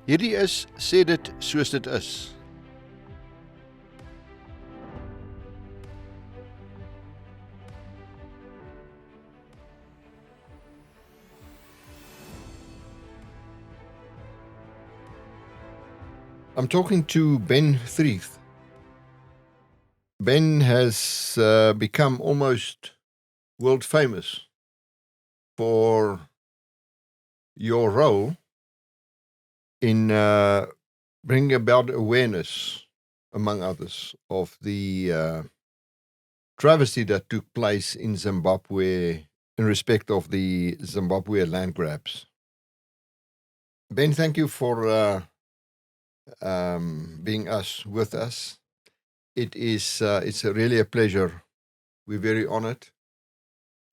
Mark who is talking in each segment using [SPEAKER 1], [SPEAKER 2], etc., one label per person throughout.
[SPEAKER 1] Hierdie is Sê dit soos dit is. I'm talking to Ben Freeth. Ben has become almost world famous for your role in bringing about awareness, among others, of the travesty that took place in Zimbabwe in respect of the Zimbabwe land grabs. Ben, thank you for being with us. It's really a pleasure. We're very honored,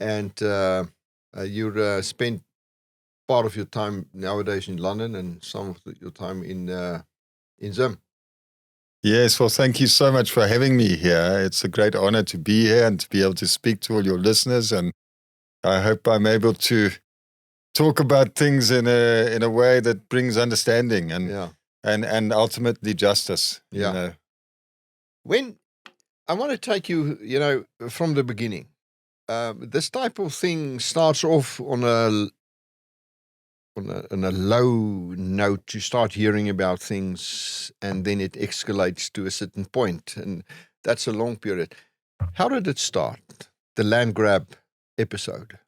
[SPEAKER 1] and you spent part of your time nowadays in London and some of your time in Zim.
[SPEAKER 2] Yes, well, thank you so much for having me here. It's a great honor to be here and to be able to speak to all your listeners, and I hope I'm able to talk about things in a way that brings understanding and ultimately justice.
[SPEAKER 1] Yeah.
[SPEAKER 2] You know.
[SPEAKER 1] When I want to take you, from the beginning. This type of thing starts off on a low note. You start hearing about things, and then it escalates to a certain point, and that's a long period. How did it start? The land grab episode.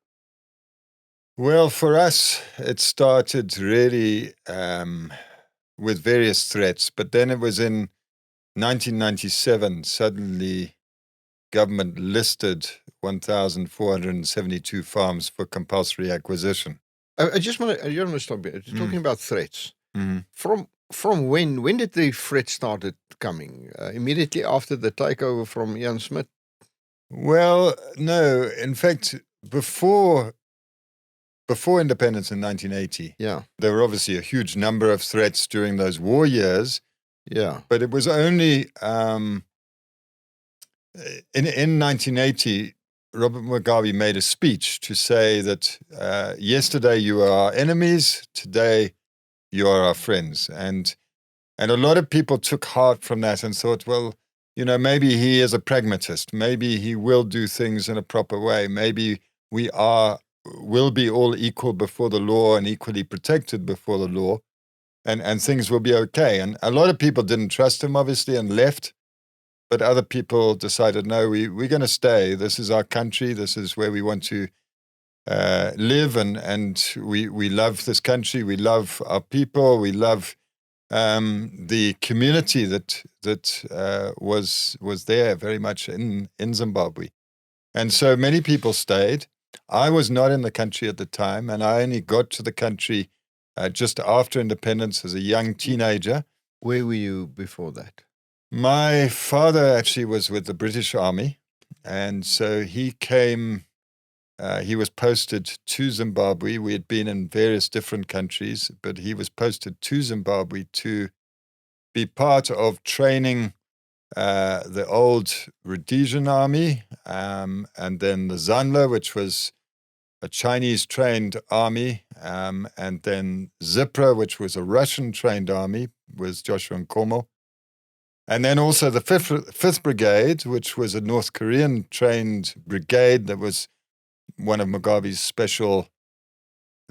[SPEAKER 2] Well, for us, it started really with various threats, but then it was in 1997, suddenly government listed 1,472 farms for compulsory acquisition.
[SPEAKER 1] I just want to stop here. You're talking about threats.
[SPEAKER 2] Mm-hmm.
[SPEAKER 1] From when did the threats started coming? Immediately after the takeover from Ian Smith?
[SPEAKER 2] Well, no. In fact, before independence in 1980, there were obviously a huge number of threats during those war years.
[SPEAKER 1] Yeah.
[SPEAKER 2] But it was only in 1980, Robert Mugabe made a speech to say that yesterday you were our enemies, today you are our friends. And a lot of people took heart from that and thought, well, maybe he is a pragmatist. Maybe he will do things in a proper way. Maybe we will be all equal before the law and equally protected before the law. And things will be okay. And a lot of people didn't trust him, obviously, and left. But other people decided, no, we're going to stay. This is our country. This is where we want to live. And we love this country. We love our people. We love the community that was there very much in Zimbabwe. And so many people stayed. I was not in the country at the time, and I only got to the country just after independence as a young teenager.
[SPEAKER 1] Where were you before that?
[SPEAKER 2] My father actually was with the British Army, and so he came, he was posted to Zimbabwe. We had been in various different countries, but he was posted to Zimbabwe to be part of training the old Rhodesian army, and then the Zanla, which was a Chinese-trained army, and then Zipra, which was a Russian-trained army, with Joshua Nkomo. And then also the 5th Brigade, which was a North Korean-trained brigade that was one of Mugabe's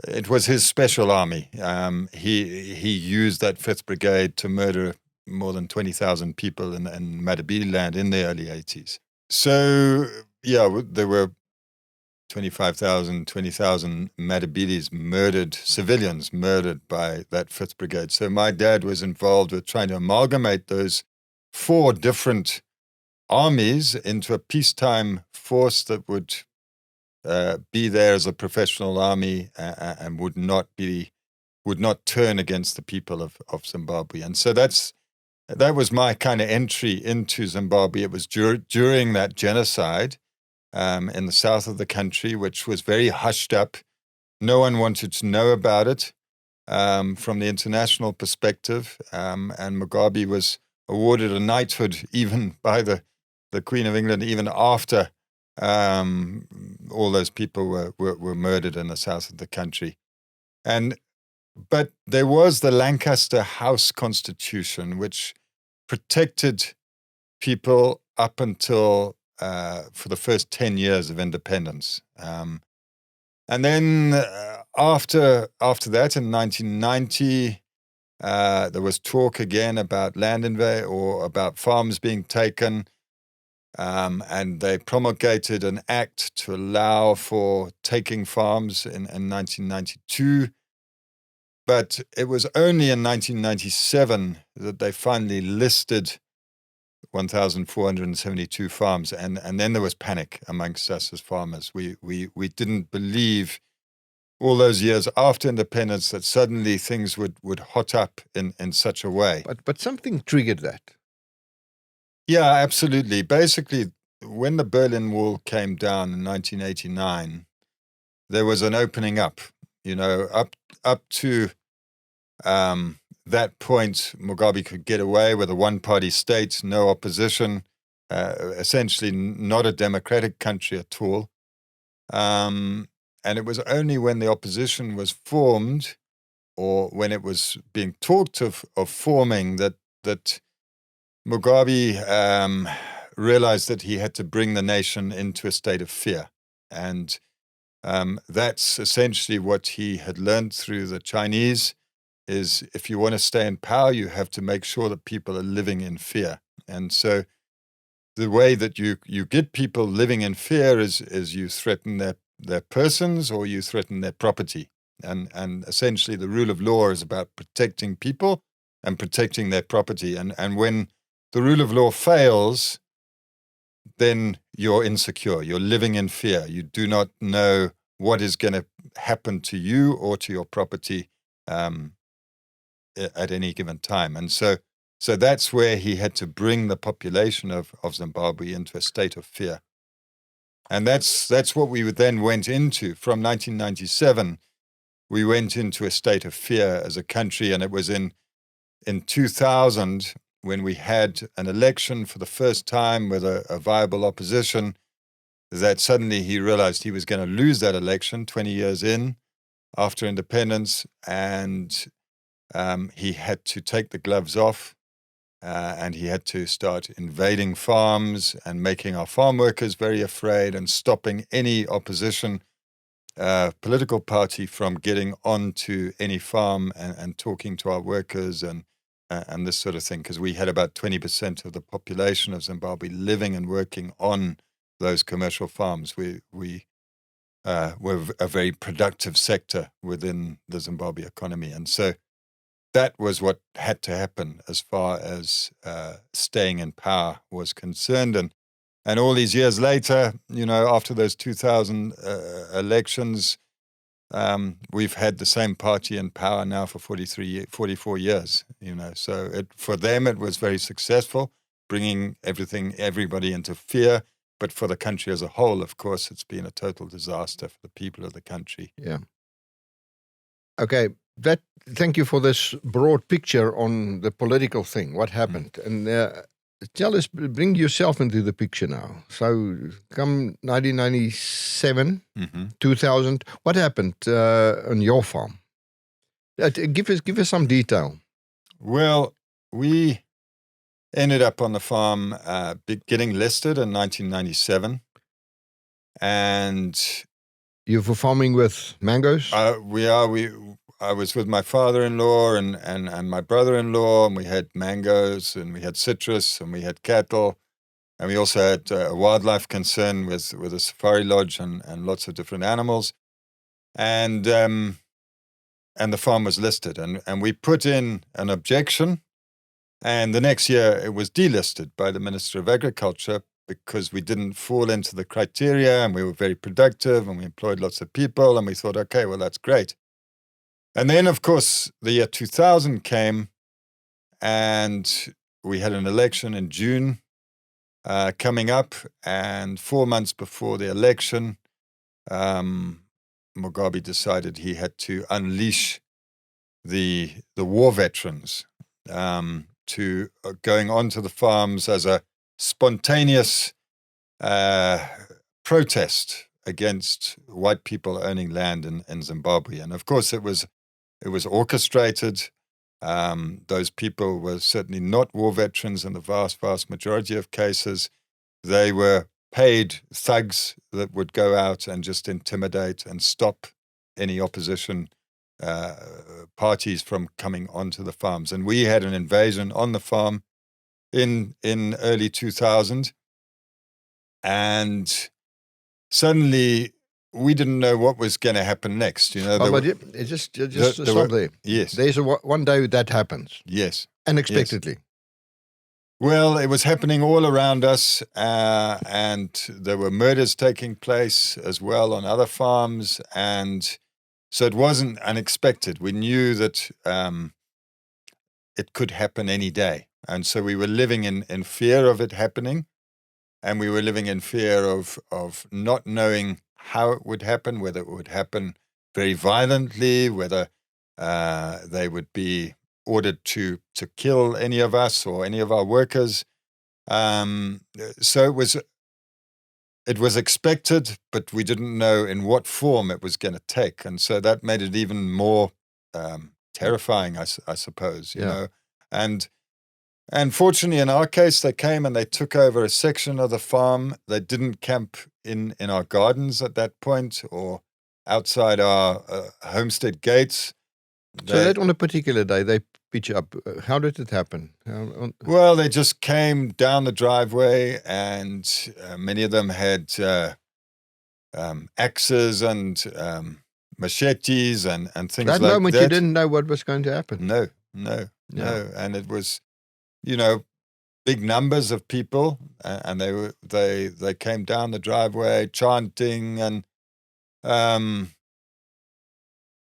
[SPEAKER 2] it was his special army. He used that 5th Brigade to murder more than 20,000 people in Madabili land in the early 80s. So, yeah, there were 20,000 Madabilis civilians murdered by that 5th Brigade. So my dad was involved with trying to amalgamate those 4 different armies into a peacetime force that would be there as a professional army and would not turn against the people of Zimbabwe. And so that was my kind of entry into Zimbabwe. It was during that genocide in the south of the country, which was very hushed up. No one wanted to know about it from the international perspective. And Mugabe was awarded a knighthood even by the Queen of England, even after all those people were murdered in the south of the country. And But there was the Lancaster House Constitution, which protected people up until for the first 10 years of independence. And then after that, in 1990, there was talk again about land invade or about farms being taken. And they promulgated an act to allow for taking farms in 1992. But it was only in 1997 that they finally listed 1,472 farms. And then there was panic amongst us as farmers. We didn't believe all those years after independence that suddenly things would hot up in such a way.
[SPEAKER 1] But something triggered that.
[SPEAKER 2] Yeah, absolutely. Basically, when the Berlin Wall came down in 1989, there was an opening up. Up to that point, Mugabe could get away with a one-party state, no opposition, essentially not a democratic country at all. And it was only when the opposition was formed, or when it was being talked of forming, that Mugabe realized that he had to bring the nation into a state of fear. And that's essentially what he had learned through the Chinese, is if you want to stay in power, you have to make sure that people are living in fear. And so the way that you get people living in fear is you threaten their persons or you threaten their property. And essentially the rule of law is about protecting people and protecting their property. And when the rule of law fails, then you're insecure. You're living in fear. You do not know what is going to happen to you or to your property at any given time. And so that's where he had to bring the population of Zimbabwe into a state of fear. And that's what we then went into. From 1997, we went into a state of fear as a country, and it was in 2000 when we had an election for the first time with a viable opposition, that suddenly he realized he was going to lose that election 20 years in after independence, and he had to take the gloves off, and he had to start invading farms and making our farm workers very afraid and stopping any opposition political party from getting onto any farm and talking to our workers and this sort of thing, because we had about 20% of the population of Zimbabwe living and working on those commercial farms. We were a very productive sector within the Zimbabwe economy. And so that was what had to happen as far as staying in power was concerned. And all these years later, after those 2000 elections, we've had the same party in power now for 44 years, So for them, it was very successful, bringing everybody into fear. But for the country as a whole, of course, it's been a total disaster for the people of the country.
[SPEAKER 1] Yeah. Okay. Thank you for this broad picture on the political thing, what happened. And tell us, bring yourself into the picture now. So come 1997, 2000, what happened on your farm? Give us some detail.
[SPEAKER 2] Well, we ended up on the farm getting listed in 1997. And
[SPEAKER 1] you were farming with mangoes?
[SPEAKER 2] I was with my father-in-law and my brother-in-law, and we had mangoes and we had citrus and we had cattle, and we also had a wildlife concern with a safari lodge and lots of different animals, and the farm was listed, and we put in an objection, and the next year it was delisted by the Minister of Agriculture because we didn't fall into the criteria, and we were very productive and we employed lots of people, and we thought, okay, well, that's great. And then, of course, the year 2000 came, and we had an election in June coming up. And 4 months before the election, Mugabe decided he had to unleash the war veterans to going onto the farms as a spontaneous protest against white people owning land in Zimbabwe. And of course, it was It was orchestrated. Those people were certainly not war veterans in the vast, vast majority of cases. They were paid thugs that would go out and just intimidate and stop any opposition parties from coming onto the farms. And we had an invasion on the farm in early 2000. And suddenly we didn't know what was going to happen next. You know,
[SPEAKER 1] just stop there.
[SPEAKER 2] Yes.
[SPEAKER 1] There's one day that happens.
[SPEAKER 2] Yes.
[SPEAKER 1] Unexpectedly.
[SPEAKER 2] Yes. Well, it was happening all around us, and there were murders taking place as well on other farms, and so it wasn't unexpected. We knew that it could happen any day, and so we were living in fear of it happening, and we were living in fear of not knowing how it would happen, whether it would happen very violently, whether they would be ordered to kill any of us or any of our workers. So it was expected, but we didn't know in what form it was going to take, and so that made it even more terrifying, I suppose. You know, and fortunately, in our case, they came and they took over a section of the farm. They didn't camp in our gardens at that point or outside our homestead gates.
[SPEAKER 1] So that on a particular day, they pitch up. How did it happen?
[SPEAKER 2] Well, they just came down the driveway, and many of them had axes and machetes and things like that.
[SPEAKER 1] That moment, you didn't know what was going to happen.
[SPEAKER 2] No. And it was, you know, big numbers of people, and they came down the driveway chanting, and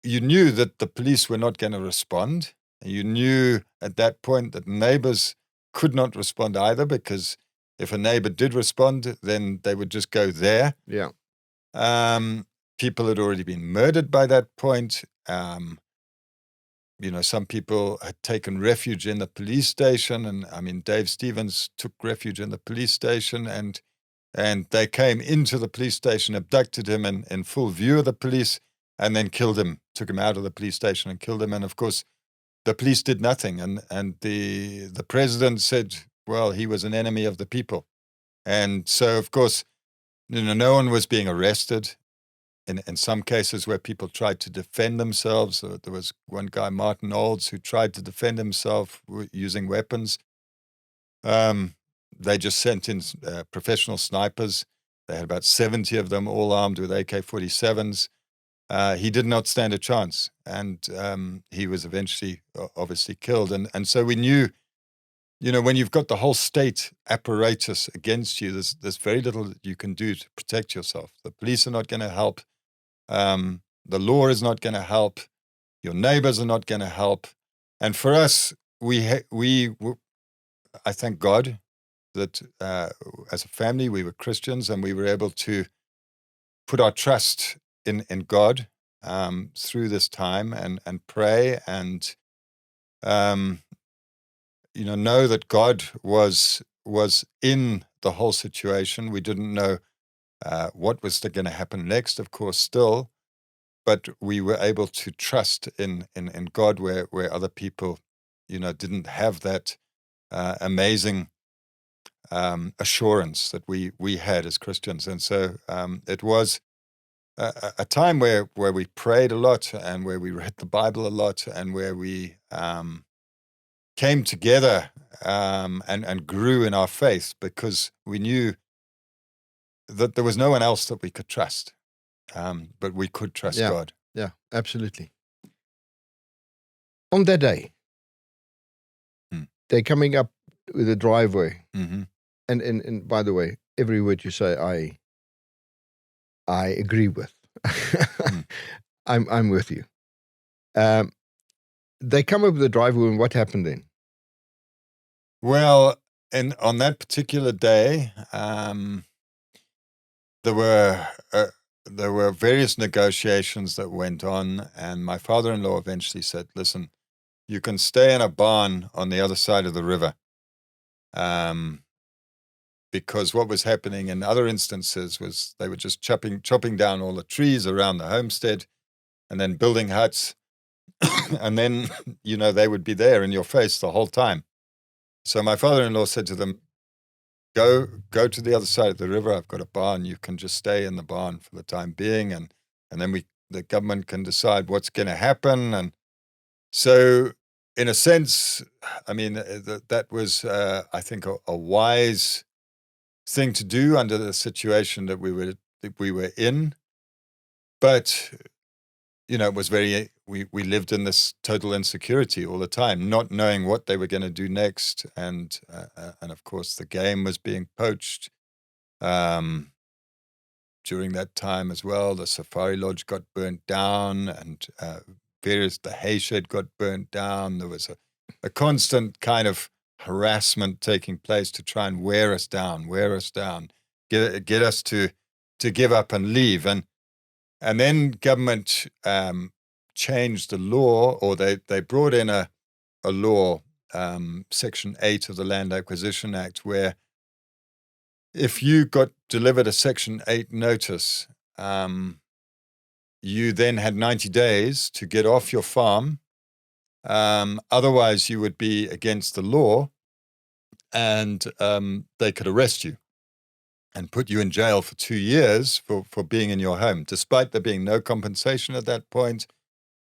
[SPEAKER 2] you knew that the police were not going to respond. You knew at that point that neighbors could not respond either, because if a neighbor did respond, then they would just go there.
[SPEAKER 1] Yeah.
[SPEAKER 2] People had already been murdered by that point. You know, some people had taken refuge in the police station, and I mean, Dave Stevens took refuge in the police station, and they came into the police station, abducted him in full view of the police, and then killed him, took him out of the police station and killed him. And of course, the police did nothing. And the president said, well, he was an enemy of the people. And so, of course, you know, no one was being arrested. In some cases where people tried to defend themselves, there was one guy, Martin Olds, who tried to defend himself using weapons. They just sent in professional snipers. They had about 70 of them, all armed with AK-47s. He did not stand a chance, and he was eventually obviously killed. And so we knew, you know, when you've got the whole state apparatus against you, there's very little that you can do to protect yourself. The police are not going to help. The law is not going to help. Your neighbors are not going to help. And for us, I thank God that as a family, we were Christians, and we were able to put our trust in God through this time and pray and you know that God was in the whole situation. We didn't know what was going to happen next, of course, still, but we were able to trust in God where other people, you know, didn't have that amazing assurance that we had as Christians. And so it was a time where we prayed a lot, and where we read the Bible a lot, and where we came together and grew in our faith, because we knew that there was no one else that we could trust, but we could trust God.
[SPEAKER 1] Yeah, absolutely. On that day, they're coming up with a driveway, and by the way, every word you say, I agree with. I'm with you. They come up with the driveway, and what happened then?
[SPEAKER 2] Well, on that particular day, there were various negotiations that went on, and my father-in-law eventually said, "Listen, you can stay in a barn on the other side of the river." Because what was happening in other instances was they were just chopping down all the trees around the homestead and then building huts. And then, they would be there in your face the whole time. So my father-in-law said to them, go to the other side of the river. I've got a barn. You can just stay in the barn for the time being. And then the government can decide what's going to happen. And so in a sense, I mean, that was, I think, a wise thing to do under the situation that we were in. But, it was we lived in this total insecurity all the time, not knowing what they were going to do next. And of course, the game was being poached. During that time as well, the Safari Lodge got burnt down, and the hay shed got burnt down. There was a constant kind of harassment taking place to try and wear us down, get us to give up and leave. And then government changed the law, or they brought in a law, Section 8 of the Land Acquisition Act, where if you got delivered a Section 8 notice, you then had 90 days to get off your farm. Otherwise, you would be against the law, and they could arrest you and put you in jail for 2 years for being in your home, despite there being no compensation at that point,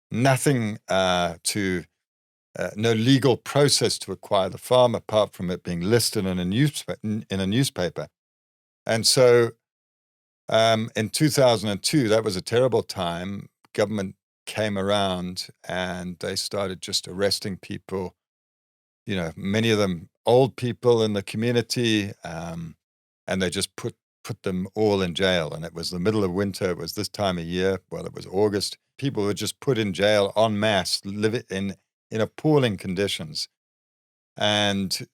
[SPEAKER 2] nothing no legal process to acquire the farm apart from it being listed in a newspaper. And so in 2002, that was a terrible time. Government came around and they started just arresting people, many of them old people in the community, and they just put them all in jail. And it was the middle of winter. It was this time of year. Well, it was August. People were just put in jail en masse, live in appalling conditions. And,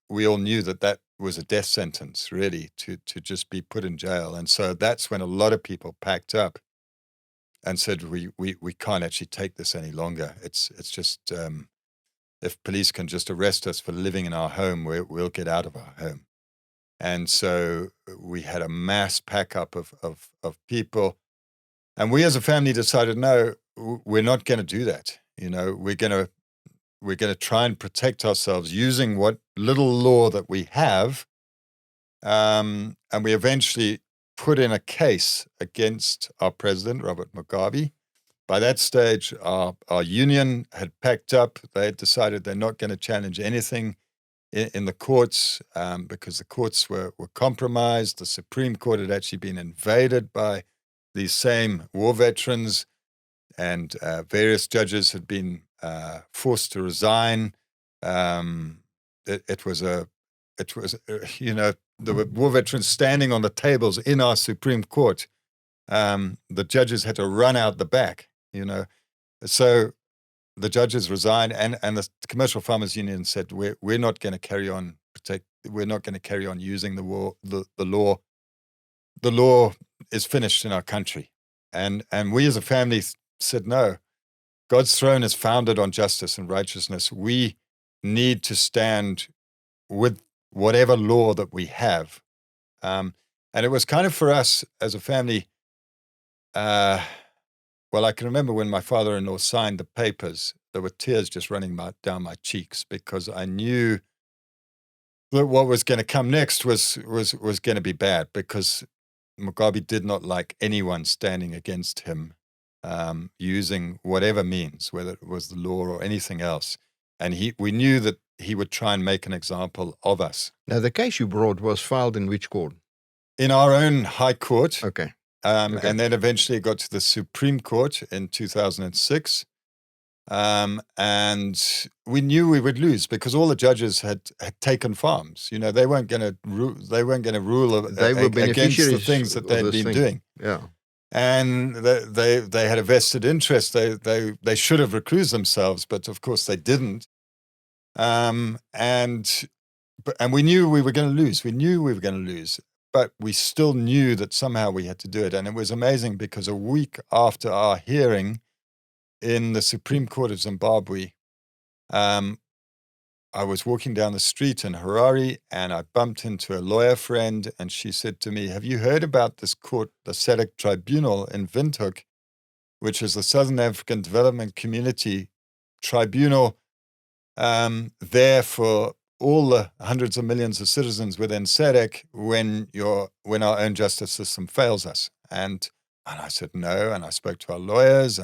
[SPEAKER 2] we all knew that was a death sentence, really, to just be put in jail. And so that's when a lot of people packed up and said, we can't actually take this any longer. It's just, if police can just arrest us for living in our home, we'll get out of our home. And so we had a mass pack up of people. And we as a family decided, no, we're not going to do that. We're going to try and protect ourselves using what little law that we have. And we eventually put in a case against our president, Robert Mugabe. By that stage, our union had packed up. They had decided they're not going to challenge anything in the courts, because the courts were compromised. The Supreme Court had actually been invaded by these same war veterans, and various judges had been forced to resign. It was there were war veterans standing on the tables in our Supreme Court. The judges had to run out the back, So the judges resigned, and the Commercial Farmers Union said, we're not going to carry on we're not going to carry on using the law. The law is finished in our country. And we as a family said, no, God's throne is founded on justice and righteousness. We need to stand with whatever law that we have. And it was kind of for us as a family, well, I can remember when my father-in-law signed the papers, there were tears just running down my cheeks, because I knew that what was going to come next was going to be bad, because Mugabe did not like anyone standing against him, using whatever means, whether it was the law or anything else. And we knew that he would try and make an example of us.
[SPEAKER 1] Now, the case you brought was filed in which court?
[SPEAKER 2] In our own high court.
[SPEAKER 1] Okay.
[SPEAKER 2] Okay. And then eventually it got to the Supreme Court in 2006. And we knew we would lose, because all the judges had taken farms. They weren't going to rule. They weren't going to rule against the things that they'd been doing.
[SPEAKER 1] Yeah.
[SPEAKER 2] And they had a vested interest. They should have recused themselves, but of course they didn't. And we knew we were going to lose. We knew we were going to lose, but we still knew that somehow we had to do it. And it was amazing, because a week after our hearing in the Supreme Court of Zimbabwe, I was walking down the street in Harare, and I bumped into a lawyer friend, and she said to me, have you heard about this court, the SADC tribunal in Windhoek? which is the Southern African Development Community Tribunal, there for all the hundreds of millions of citizens within SADC when our own justice system fails us. And I said no, and I spoke to our lawyers,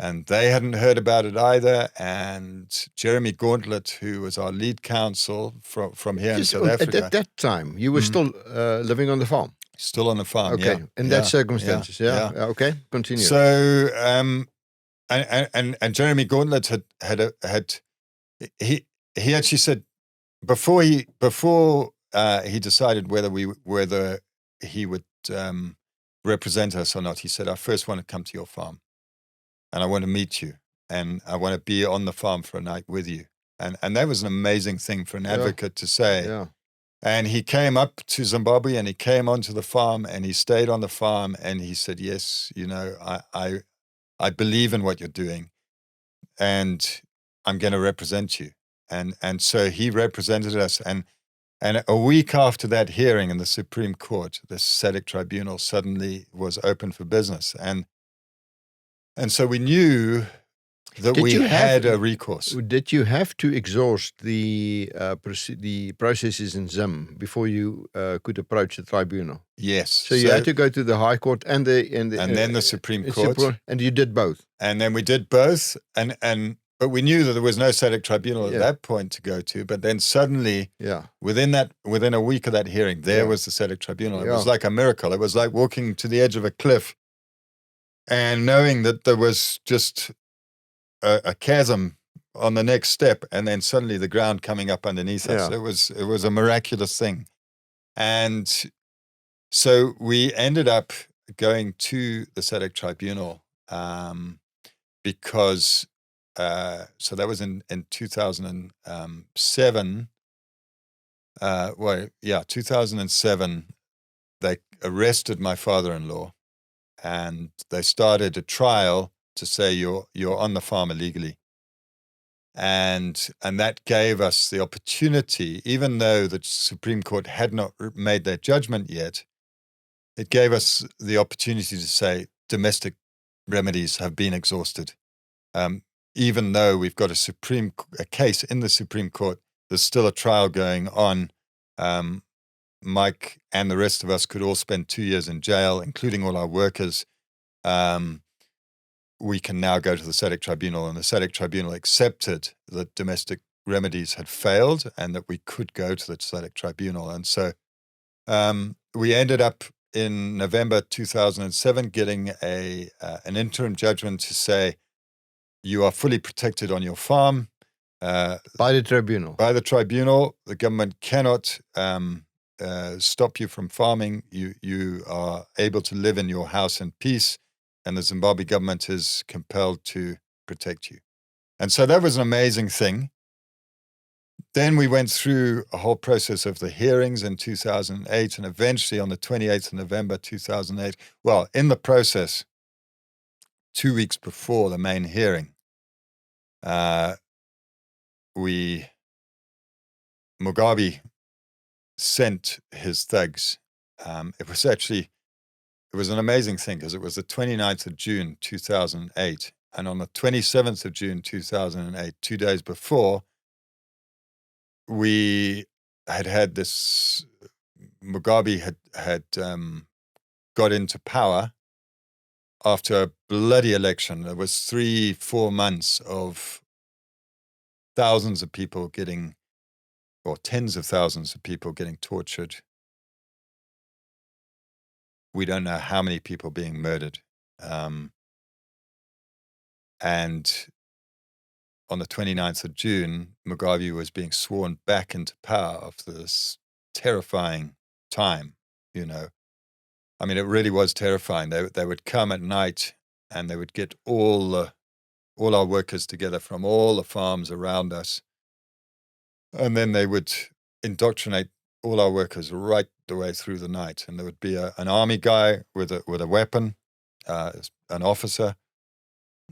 [SPEAKER 2] and they hadn't heard about it either. And Jeremy Gauntlet, who was our lead counsel from here in South Africa.
[SPEAKER 1] At that time, you were still living on the farm?
[SPEAKER 2] Still on the farm,
[SPEAKER 1] okay. In that circumstances, okay, continue.
[SPEAKER 2] So, and Jeremy Gauntlet he actually said before he decided whether he would represent us or not, he said, I first want to come to your farm, and I want to meet you, and I want to be on the farm for a night with you. And that was an amazing thing for an advocate to say.
[SPEAKER 1] Yeah.
[SPEAKER 2] And he came up to Zimbabwe, and he came onto the farm, and he stayed on the farm, and he said, yes, I believe in what you're doing, and I'm going to represent you. And so he represented us. And a week after that hearing in the Supreme Court, the SADC tribunal suddenly was open for business. And so we knew that we had a recourse.
[SPEAKER 1] Did you have to exhaust the processes in Zim before you could approach the tribunal?
[SPEAKER 2] Yes.
[SPEAKER 1] So you had to go to the High Court and then
[SPEAKER 2] the Supreme Court.
[SPEAKER 1] And you did both.
[SPEAKER 2] And then we did both. But we knew that there was no SADC tribunal at that point to go to. But then suddenly, within a week of that hearing, there was the SADC tribunal. It was like a miracle. It was like walking to the edge of a cliff and knowing that there was just a chasm on the next step, and then suddenly the ground coming up underneath us. It was a miraculous thing. And so we ended up going to the SADC tribunal because so that was in 2007. 2007, they arrested my father-in-law, and they started a trial to say you're on the farm illegally. And that gave us the opportunity, even though the Supreme Court had not made their judgment yet, it gave us the opportunity to say domestic remedies have been exhausted. Even though we've got a case in the Supreme Court, there's still a trial going on. Mike and the rest of us could all spend 2 years in jail, including all our workers. We can now go to the SADC tribunal, and the SADC tribunal accepted that domestic remedies had failed and that we could go to the SADC tribunal. And so we ended up in November 2007 getting an interim judgment to say you are fully protected on your farm.
[SPEAKER 1] By the tribunal.
[SPEAKER 2] By the tribunal. The government cannot stop you from farming. You are able to live in your house in peace, and the Zimbabwe government is compelled to protect you. And so that was an amazing thing. Then we went through a whole process of the hearings in 2008, and eventually on the 28th of November 2008, well, in the process, 2 weeks before the main hearing, Mugabe sent his thugs. It was an amazing thing because it was the 29th of June 2008, and on the 27th of June 2008, 2 days before, we had this. Mugabe had got into power after a bloody election. There was 3-4 months of thousands of people or tens of thousands of people getting tortured. We don't know how many people being murdered. And on the 29th of June, Mugabe was being sworn back into power after this terrifying time, I mean, it really was terrifying. They would come at night, and they would get all our workers together from all the farms around us. And then they would indoctrinate all our workers right the way through the night. And there would be an army guy with a weapon, an officer.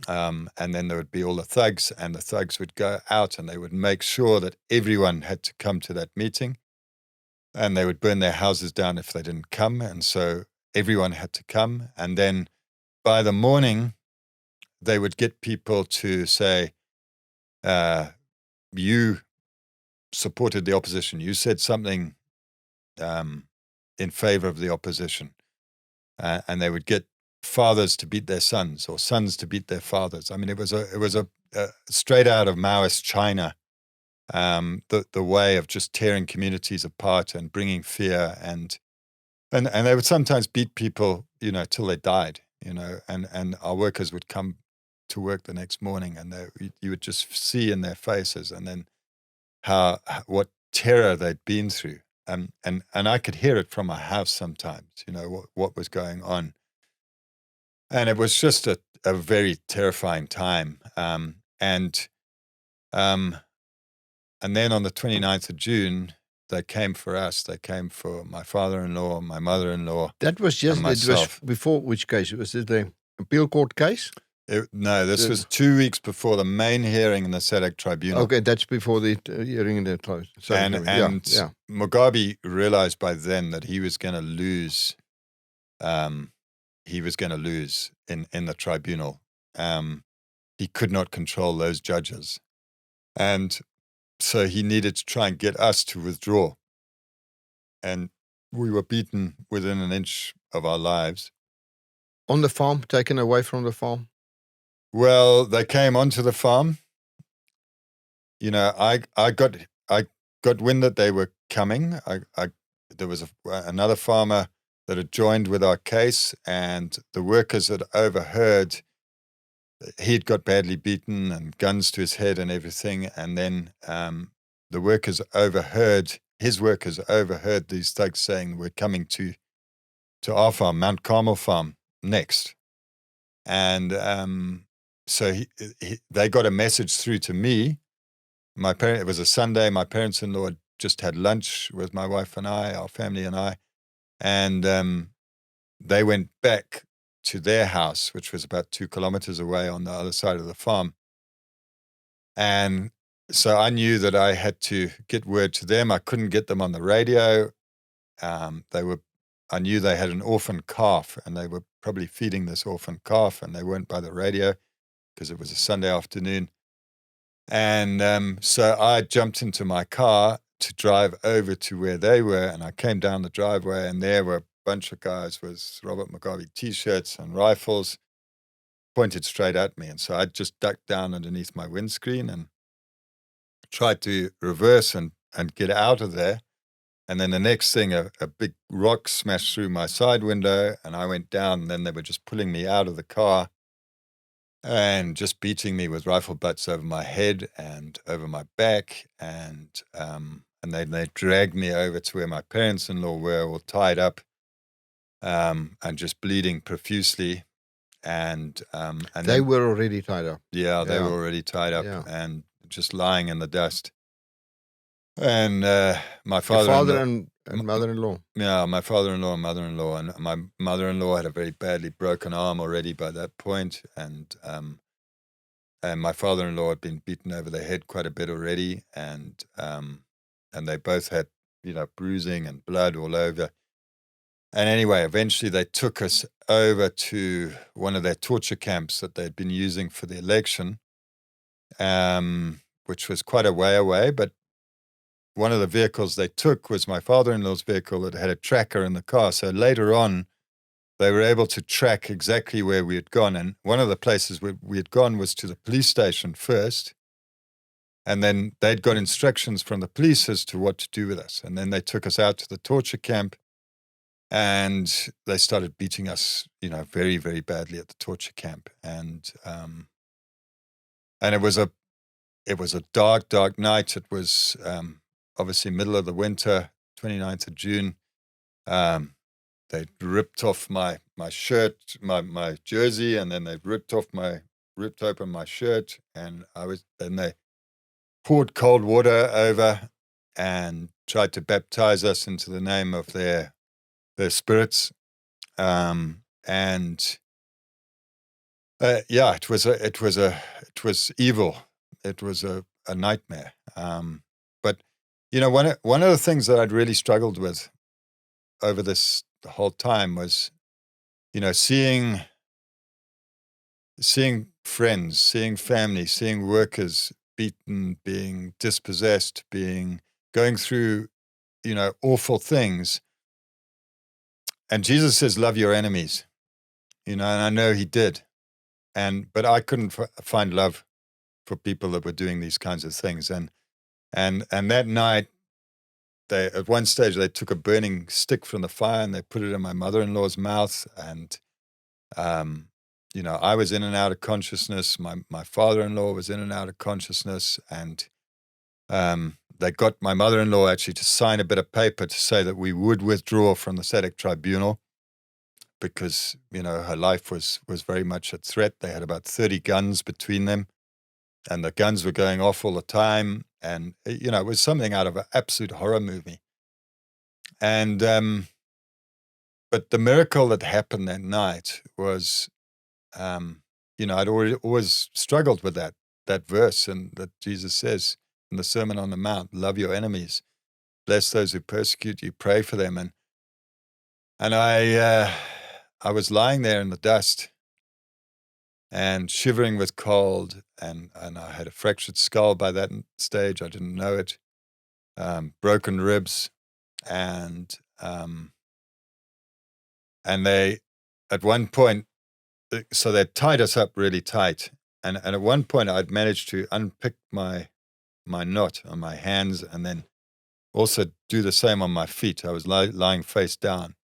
[SPEAKER 2] And then there would be all the thugs, and the thugs would go out, and they would make sure that everyone had to come to that meeting. And they would burn their houses down if they didn't come. And so everyone had to come. And then by the morning, they would get people to say, you supported the opposition. You said something in favor of the opposition. And they would get fathers to beat their sons or sons to beat their fathers. I mean, it was a straight out of Maoist China, the way of just tearing communities apart and bringing fear, and they would sometimes beat people, till they died, and our workers would come to work the next morning, and you would just see in their faces, and then what terror they'd been through. And I could hear it from my house sometimes, what was going on. And it was just a very terrifying time. And then on the 29th of June, they came for us. They came for my father-in-law, my mother-in-law.
[SPEAKER 1] That was
[SPEAKER 2] and myself.
[SPEAKER 1] It was before which case? Was it the appeal court case?
[SPEAKER 2] No, this was 2 weeks before the main hearing in the SADC tribunal.
[SPEAKER 1] Okay, that's before the hearing in the tribunal.
[SPEAKER 2] And Mugabe realized by then that he was going to lose. He was going to lose in the tribunal. He could not control those judges, and so he needed to try and get us to withdraw. And we were beaten within an inch of our lives.
[SPEAKER 1] On the farm, taken away from the farm?
[SPEAKER 2] Well, they came onto the farm. I got wind that they were coming. There was another farmer that had joined with our case, and the workers had overheard. He'd got badly beaten and guns to his head and everything. And then his workers overheard these thugs saying, we're coming to our farm, Mount Carmel farm, next. And so they got a message through to me. It was a Sunday. My parents-in-law had just had lunch with my wife and I, our family and I. And they went back to their house, which was about 2 kilometers away on the other side of the farm. And so I knew that I had to get word to them. I couldn't get them on the radio. I knew they had an orphan calf, and they were probably feeding this orphan calf, and they weren't by the radio because it was a Sunday afternoon. And so I jumped into my car to drive over to where they were, and I came down the driveway, and there were a bunch of guys with Robert Mugabe T-shirts and rifles pointed straight at me. And so I just ducked down underneath my windscreen and tried to reverse and get out of there. And then the next thing, a big rock smashed through my side window, and I went down, and then they were just pulling me out of the car and just beating me with rifle butts over my head and over my back. And then they dragged me over to where my parents-in-law were, all tied up and just bleeding profusely. And
[SPEAKER 1] they were already tied up.
[SPEAKER 2] Yeah, they were already tied up and just lying in the dust. And my
[SPEAKER 1] father and mother-in-law.
[SPEAKER 2] Yeah, my father-in-law and mother-in-law. And my mother-in-law had a very badly broken arm already by that point. And my father-in-law had been beaten over the head quite a bit already. And they both had, bruising and blood all over. And anyway, eventually they took us over to one of their torture camps that they'd been using for the election, which was quite a way away. But one of the vehicles they took was my father-in-law's vehicle that had a tracker in the car. So later on, they were able to track exactly where we had gone. And one of the places where we had gone was to the police station first. And then they'd got instructions from the police as to what to do with us. And then they took us out to the torture camp. And they started beating us, very, very badly at the torture camp. And it was a dark, dark night. It was obviously middle of the winter, 29th of June. They ripped off my shirt, my jersey, and then they ripped open my shirt, and they poured cold water over and tried to baptize us into the name of their spirits, and it was evil. It was a nightmare. But one of the things that I'd really struggled with over the whole time was, seeing friends, seeing family, seeing workers beaten, being dispossessed, going through, awful things. And Jesus says, love your enemies, and I know he did. But I couldn't find love for people that were doing these kinds of things. And that night, at one stage, they took a burning stick from the fire and they put it in my mother-in-law's mouth. And, I was in and out of consciousness. My father-in-law was in and out of consciousness. And they got my mother-in-law actually to sign a bit of paper to say that we would withdraw from the SADC tribunal because, her life was very much at threat. They had about 30 guns between them, and the guns were going off all the time. And, it was something out of an absolute horror movie. And, but the miracle that happened that night was, I'd always struggled with that verse, and that Jesus says in the Sermon on the Mount, love your enemies, bless those who persecute you, pray for them. And I was lying there in the dust and shivering with cold, and I had a fractured skull by that stage. I didn't know it, broken ribs, and they, at one point, so they tied us up really tight, and at one point I'd managed to unpick my knot on my hands and then also do the same on my feet. I was lying face down,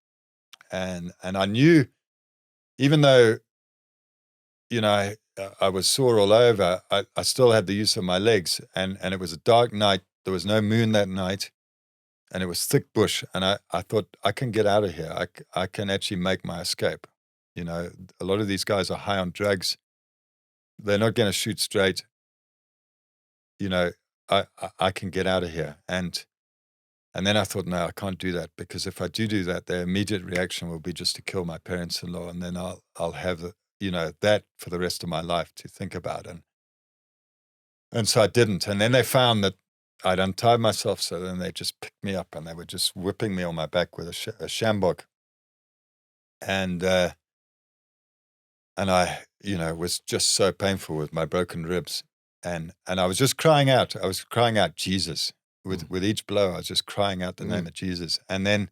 [SPEAKER 2] and I knew, even though I was sore all over, I still had the use of my legs, and it was a dark night. There was no moon that night, and it was thick bush, and I thought, I can get out of here. I can actually make my escape. A lot of these guys are high on drugs. They're not going to shoot straight. I can get out of here. And then I thought, no, I can't do that, because if I do that, their immediate reaction will be just to kill my parents-in-law, and then I'll have that for the rest of my life to think about. And so I didn't. And then they found that I'd untied myself, so then they just picked me up and they were just whipping me on my back with a sjambok. And I, was just so painful with my broken ribs. And I was just crying out. I was crying out Jesus. With each blow, I was just crying out the name of Jesus. And then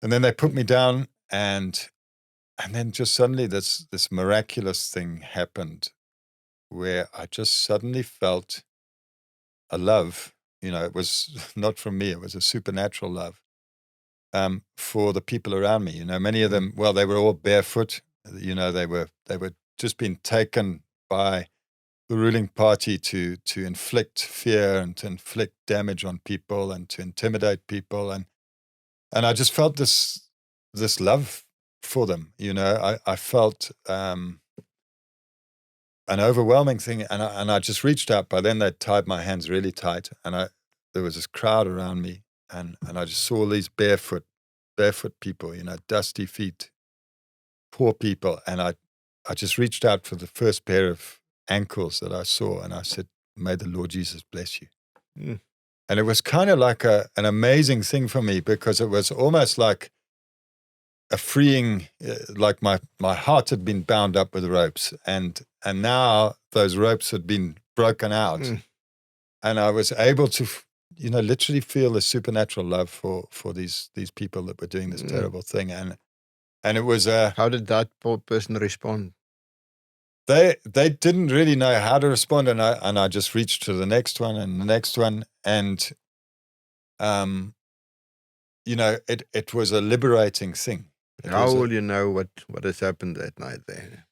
[SPEAKER 2] they put me down, and then just suddenly this miraculous thing happened where I just suddenly felt a love. It was not from me, it was a supernatural love for the people around me. Many of them, well, they were all barefoot. They were just being taken by the ruling party to inflict fear and to inflict damage on people and to intimidate people. And I just felt this love for them. I felt an overwhelming thing, and I just reached out. By then they'd tied my hands really tight, and there was this crowd around me, and I just saw these barefoot people, dusty feet, poor people. And I just reached out for the first pair of ankles that I saw, and I said, may the Lord Jesus bless you. And it was kind of like an amazing thing for me, because it was almost like a freeing, like my heart had been bound up with ropes, and now those ropes had been broken out, and I was able to literally feel the supernatural love for these people that were doing this terrible thing. And it was
[SPEAKER 1] how did that poor person respond?
[SPEAKER 2] They didn't really know how to respond, and I just reached to the next one and the next one, and it was a liberating thing.
[SPEAKER 1] How will you know what has happened that night there?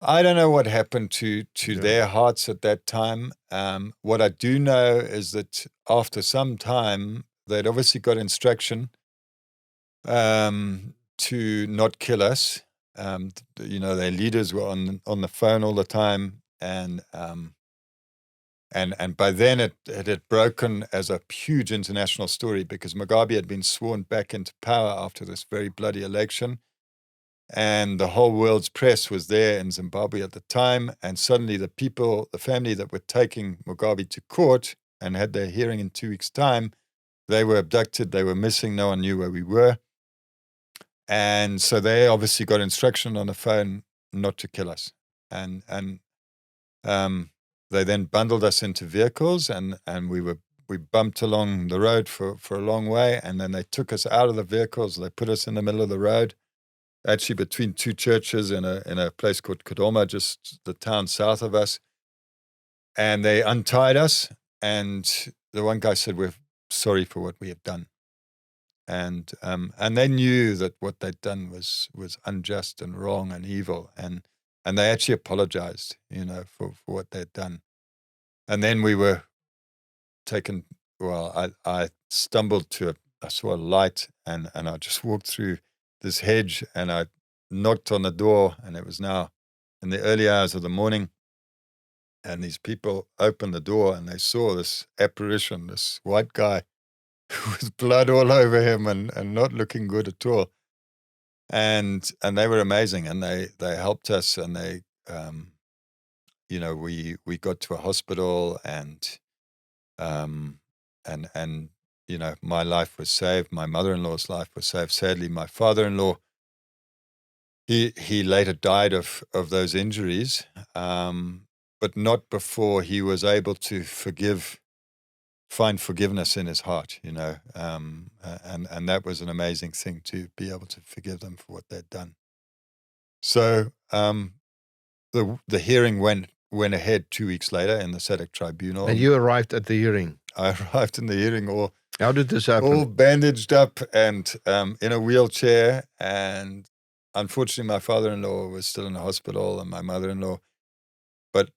[SPEAKER 2] I don't know what happened to their hearts at that time. What I do know is that after some time, they'd obviously got instruction to not kill us. Their leaders were on the phone all the time, and by then it had broken as a huge international story, because Mugabe had been sworn back into power after this very bloody election, and the whole world's press was there in Zimbabwe at the time. And suddenly the family that were taking Mugabe to court and had their hearing in 2 weeks' time, they were abducted, they were missing, no one knew where we were. And so they obviously got instruction on the phone not to kill us. And They then bundled us into vehicles, and we bumped along the road for a long way, and then they took us out of the vehicles. They put us in the middle of the road, actually between two churches in a place called Kodoma, just the town south of us. And they untied us, and the one guy said, "We're sorry for what we have done." And they knew that what they'd done was unjust and wrong and evil, and they actually apologized, for what they'd done. And then we were taken. Well, I stumbled I saw a light, and I just walked through this hedge, and I knocked on the door, and it was now in the early hours of the morning. And these people opened the door, and they saw this apparition, this white guy with blood all over him and not looking good at all. And they were amazing, and they helped us, and they, we got to a hospital, and my life was saved. My mother-in-law's life was saved. Sadly, my father-in-law, he later died of those injuries, but not before he was able to find forgiveness in his heart, and that was an amazing thing, to be able to forgive them for what they'd done. So the hearing went ahead 2 weeks later in the SADC tribunal.
[SPEAKER 1] And you arrived at the hearing.
[SPEAKER 2] I arrived in the hearing
[SPEAKER 1] How did this happen?
[SPEAKER 2] all bandaged up and in a wheelchair. And unfortunately, my father-in-law was still in the hospital, and my mother-in-law. But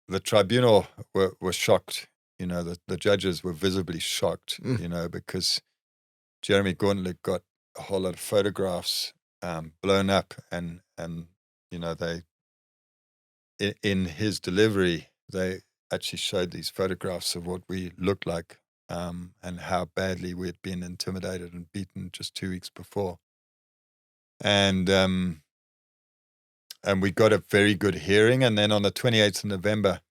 [SPEAKER 2] the tribunal were shocked. The judges were visibly shocked, because Jeremy Gauntlet got a whole lot of photographs blown up, and they, in his delivery, they actually showed these photographs of what we looked like, and how badly we had been intimidated and beaten just 2 weeks before. And we got a very good hearing. And then on the 28th of November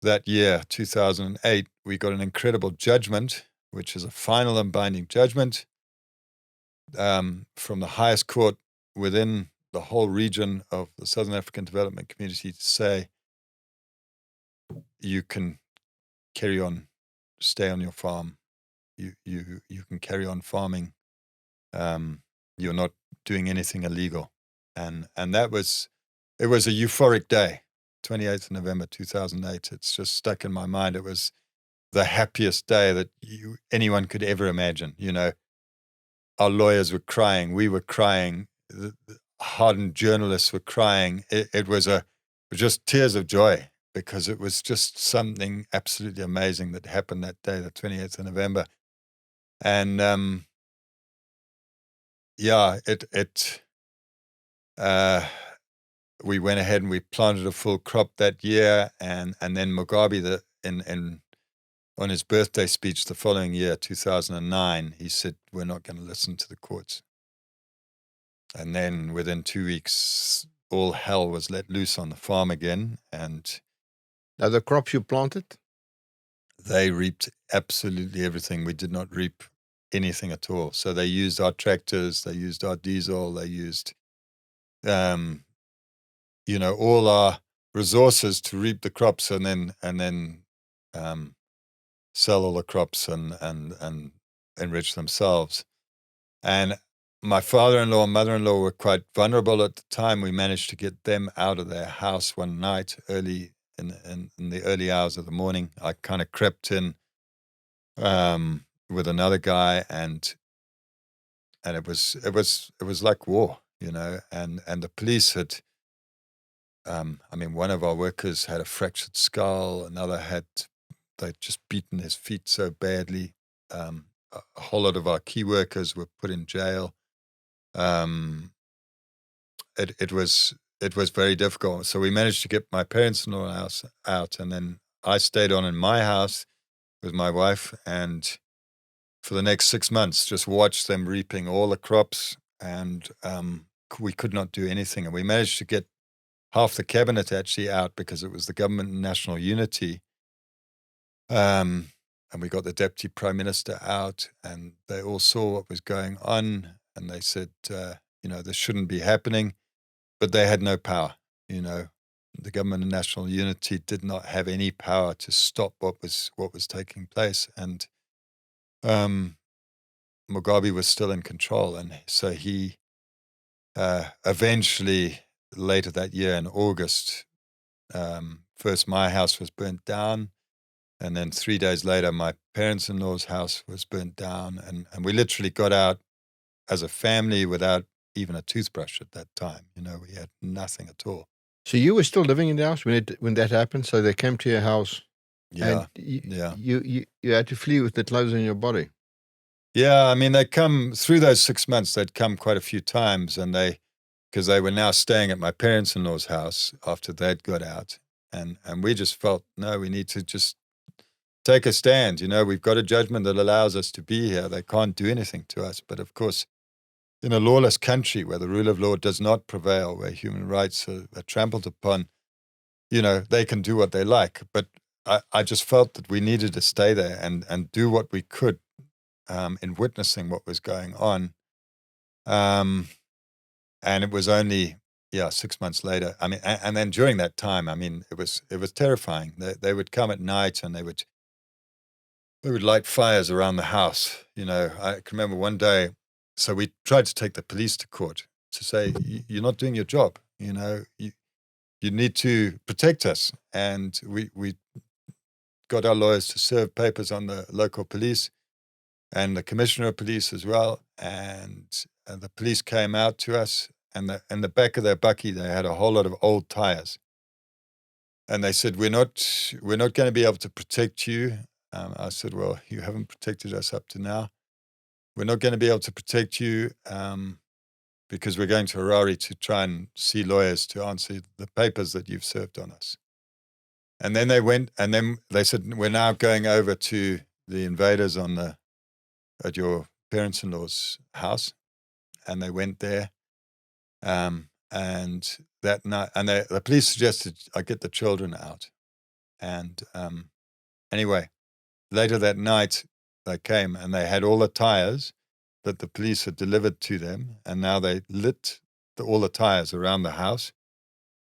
[SPEAKER 2] that year, 2008, we got an incredible judgment, which is a final and binding judgment from the highest court within the whole region of the Southern African Development Community, to say you can carry on, stay on your farm. You can carry on farming. You're not doing anything illegal. And it was a euphoric day, 28th of November 2008. It's just stuck in my mind. It was the happiest day that anyone could ever imagine. Our lawyers were crying. We were crying. The hardened journalists were crying. It was just tears of joy, because it was just something absolutely amazing that happened that day, the 28th of November. And we went ahead and we planted a full crop that year, and then Mugabe, on his birthday speech the following year, 2009, he said, "We're not going to listen to the courts." And then within 2 weeks, all hell was let loose on the farm again, and
[SPEAKER 1] Now, the crops you planted?
[SPEAKER 2] they reaped absolutely everything. We did not reap anything at all. So they used our tractors, they used our diesel, they used, all our resources to reap the crops, and then sell all the crops and enrich themselves. And my father-in-law and mother-in-law were quite vulnerable at the time. We managed to get them out of their house one night early in the early hours of the morning. I kind of crept in with another guy, and it was like war, and the police had, one of our workers had a fractured skull, another they'd just beaten his feet so badly. A whole lot of our key workers were put in jail. It was very difficult. So we managed to get my parents-in-law house out, and then I stayed on in my house with my wife, and for the next 6 months, just watched them reaping all the crops, and we could not do anything. And we managed to get half the cabinet actually out, because it was the government and national unity. And we got the deputy prime minister out, and they all saw what was going on, and they said, this shouldn't be happening, but they had no power. You know, the government of national unity did not have any power to stop what was taking place, and Mugabe was still in control, and so he eventually, later that year in August, first my house was burnt down, and then 3 days later my parents-in-law's house was burnt down, and we literally got out as a family without even a toothbrush at that time. You know, we had nothing at all.
[SPEAKER 1] So you were still living in the house when that happened? So they came to your house,
[SPEAKER 2] Yeah,
[SPEAKER 1] and
[SPEAKER 2] yeah.
[SPEAKER 1] you had to flee with the clothes on your body.
[SPEAKER 2] Yeah, I mean, they come through those 6 months, they'd come quite a few times, and because they were now staying at my parents-in-law's house after they'd got out. And we just felt, no, we need to just take a stand. You know, we've got a judgment that allows us to be here. They can't do anything to us. But of course, in a lawless country where the rule of law does not prevail, where human rights are trampled upon, you know, they can do what they like. But I just felt that we needed to stay there and do what we could in witnessing what was going on. And it was only 6 months later. I mean, and then during that time, I mean, it was terrifying. They would come at night and they would light fires around the house. You know, I can remember one day. So we tried to take the police to court to say, you're not doing your job. You know, you need to protect us. And we got our lawyers to serve papers on the local police and the commissioner of police as well. And the police came out to us, and in the back of their bakkie, they had a whole lot of old tires. And they said, we're not going to be able to protect you. I said, well, you haven't protected us up to now. We're not going to be able to protect you because we're going to Harare to try and see lawyers to answer the papers that you've served on us. And then they went, and then they said, we're now going over to the invaders at your parents-in-law's house. And they went there. And that night, and the police suggested I get the children out. And anyway, later that night, they came and they had all the tires that the police had delivered to them. And now they lit all the tires around the house.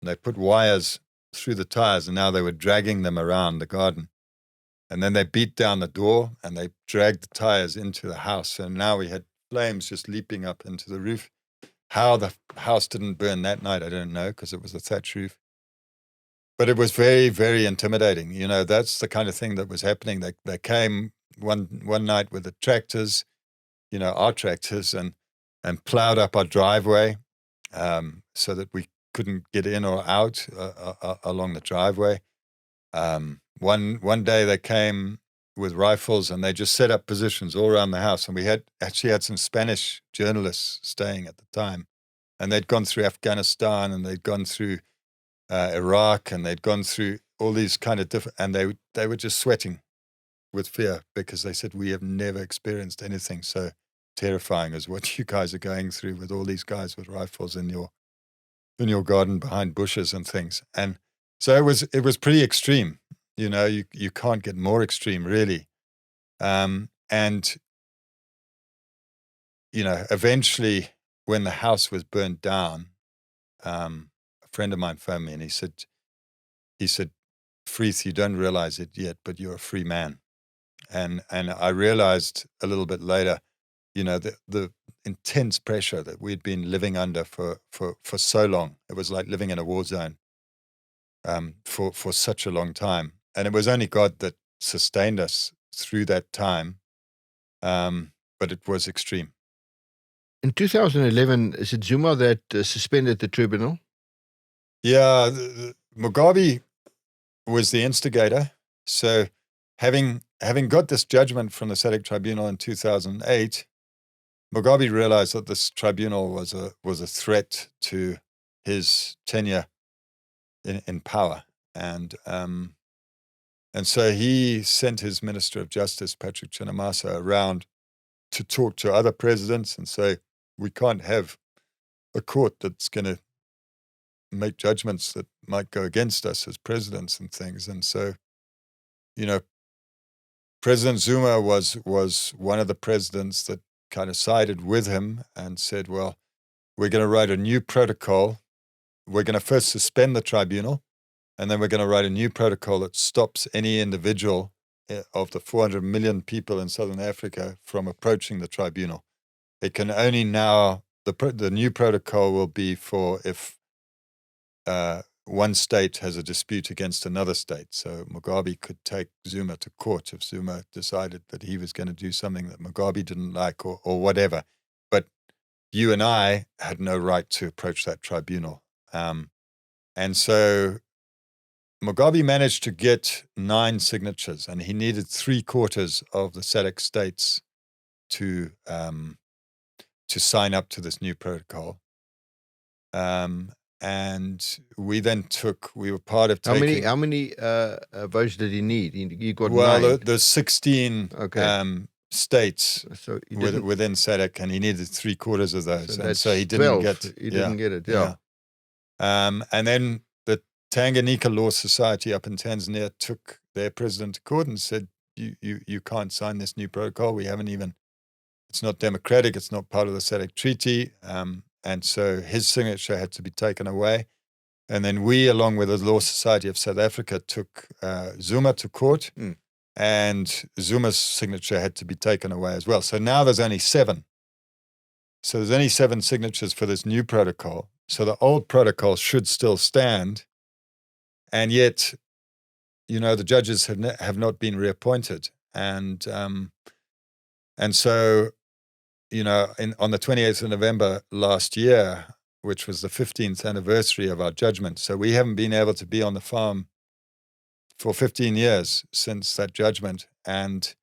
[SPEAKER 2] And they put wires through the tires, and now they were dragging them around the garden. And then they beat down the door and they dragged the tires into the house. And now we had flames just leaping up into the roof. How the house didn't burn that night, I don't know, because it was a thatch roof. But it was very, very intimidating. You know, that's the kind of thing that was happening. They came one night with the tractors, you know, our tractors, and plowed up our driveway so that we couldn't get in or out along the driveway. One day they came with rifles and they just set up positions all around the house. And we actually had some Spanish journalists staying at the time. And they'd gone through Afghanistan and they'd gone through Iraq and they'd gone through all these kind of different, and they were just sweating with fear because they said, we have never experienced anything so terrifying as what you guys are going through with all these guys with rifles in your garden behind bushes and things. And so it was pretty extreme. You know, you can't get more extreme, really. And, you know, eventually when the house was burnt down, a friend of mine phoned me and he said, Freeth, you don't realize it yet, but you're a free man. And I realized a little bit later, you know, the intense pressure that we'd been living under for so long. It was like living in a war zone for such a long time. And it was only God that sustained us through that time. But it was extreme.
[SPEAKER 1] In 2011, is it Zuma that suspended the tribunal?
[SPEAKER 2] Yeah, Mugabe was the instigator. So having got this judgment from the SADC tribunal in 2008, Mugabe realized that this tribunal was a threat to his tenure in power. And so he sent his Minister of Justice, Patrick Chinamasa, around to talk to other presidents and say, we can't have a court that's going to make judgments that might go against us as presidents and things. And so, you know, President Zuma was one of the presidents that kind of sided with him and said, well, we're going to write a new protocol we're going to first suspend the tribunal, and then we're going to write a new protocol that stops any individual of the 400 million people in Southern Africa from approaching the tribunal. It can only now, the new protocol will be for if one state has a dispute against another state. So Mugabe could take Zuma to court if Zuma decided that he was going to do something that Mugabe didn't like or whatever. But you and I had no right to approach that tribunal. And so Mugabe managed to get 9 signatures, and he needed 3/4 of the SADC states to sign up to this new protocol. And we then we were part of taking...
[SPEAKER 1] How many votes did he need? He got 9.
[SPEAKER 2] Well, there's 16 states
[SPEAKER 1] so
[SPEAKER 2] within SADC, and he needed 3/4 of those.
[SPEAKER 1] So
[SPEAKER 2] so he didn't
[SPEAKER 1] 12. He didn't get it, yeah.
[SPEAKER 2] And then the Tanganyika Law Society up in Tanzania took their president to court and said, you can't sign this new protocol. We haven't even... It's not democratic. It's not part of the SADC treaty. And so his signature had to be taken away. And then we, along with the Law Society of South Africa, took Zuma to court, and Zuma's signature had to be taken away as well. So now there's only 7. So there's only 7 signatures for this new protocol. So the old protocol should still stand. And yet, the judges have not been reappointed. And so, on the 28th of November last year, which was the 15th anniversary of our judgment, so we haven't been able to be on the farm for 15 years since that judgment. And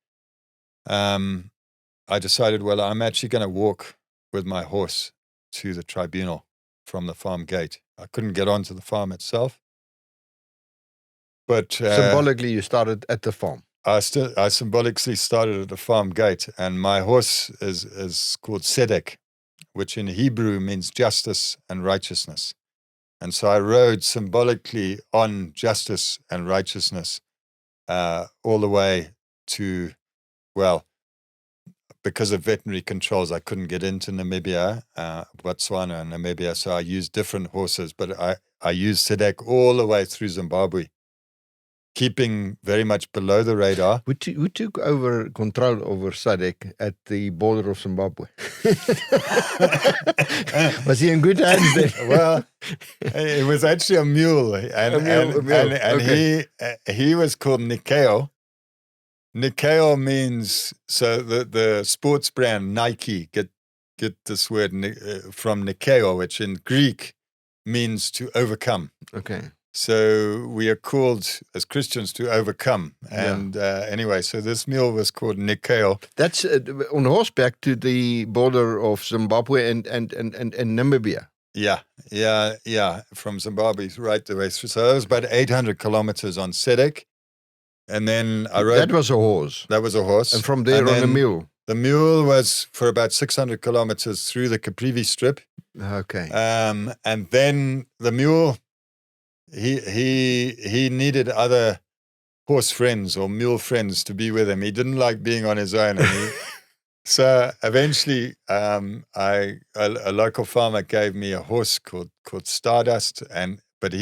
[SPEAKER 2] I decided, well, I'm actually going to walk with my horse to the tribunal from the farm gate. I couldn't get onto the farm itself. But
[SPEAKER 1] symbolically, you started at the farm.
[SPEAKER 2] I symbolically started at the farm gate, and my horse is called Sedek, which in Hebrew means justice and righteousness. And so I rode symbolically on justice and righteousness all the way to, well, because of veterinary controls, I couldn't get into Namibia, Botswana and Namibia, so I used different horses, but I used Sedek all the way through Zimbabwe, keeping very much below the radar.
[SPEAKER 1] Who took over control over SADC at the border of Zimbabwe? Was he in good hands then?
[SPEAKER 2] Well, it was actually a mule, and he was called Nikeo. Nikeo means, so the sports brand Nike, get this word from Nikeo, which in Greek means to overcome.
[SPEAKER 1] Okay.
[SPEAKER 2] So we are called as Christians to overcome. And anyway, so this mule was called Nikeo.
[SPEAKER 1] That's on horseback to the border of Zimbabwe and Namibia.
[SPEAKER 2] Yeah. From Zimbabwe right the way through. So that was about 800 kilometers on Sedek. And then I rode...
[SPEAKER 1] That was a horse.
[SPEAKER 2] That was a horse.
[SPEAKER 1] And from there on a mule.
[SPEAKER 2] The mule was for about 600 kilometers through the Caprivi Strip.
[SPEAKER 1] Okay.
[SPEAKER 2] And then the mule... He needed other horse friends or mule friends to be with him. He didn't like being on his own. So eventually, a local farmer gave me a horse called Stardust, but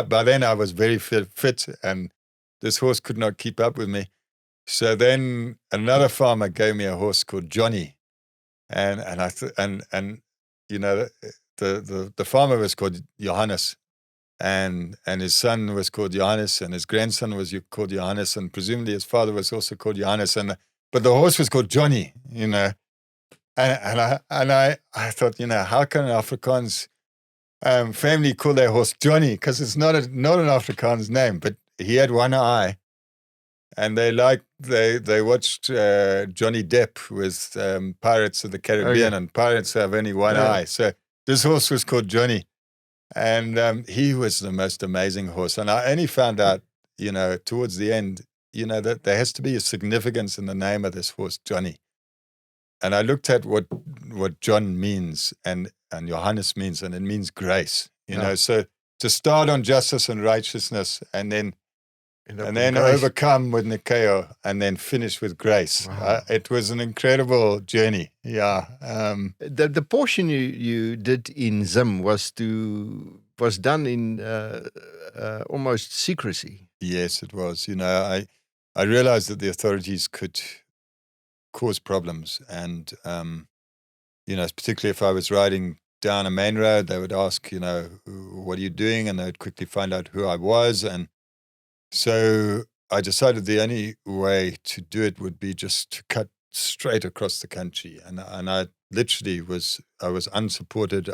[SPEAKER 2] by then I was very fit, and this horse could not keep up with me. So then another farmer gave me a horse called Johnny, and the farmer was called Johannes. And his son was called Johannes, and his grandson was called Johannes, and presumably his father was also called Johannes. But the horse was called Johnny, And I thought, how can an Afrikaans family call their horse Johnny? Because it's not an Afrikaans name. But he had one eye, and they watched Johnny Depp with Pirates of the Caribbean, and pirates have only one eye. So this horse was called Johnny. And he was the most amazing horse. And I only found out, towards the end, that there has to be a significance in the name of this horse, Johnny. And I looked at what John means and Johannes means, and it means grace. So to start on justice and righteousness, and then overcome with Nikeo, and then finish with grace. Wow. It was an incredible journey. Yeah.
[SPEAKER 1] The portion you did in Zim was to was done in almost secrecy.
[SPEAKER 2] Yes, it was. I realized that the authorities could cause problems, and particularly if I was riding down a main road, they would ask, what are you doing? And they would quickly find out who I was. And so I decided the only way to do it would be just to cut straight across the country. And I literally was unsupported.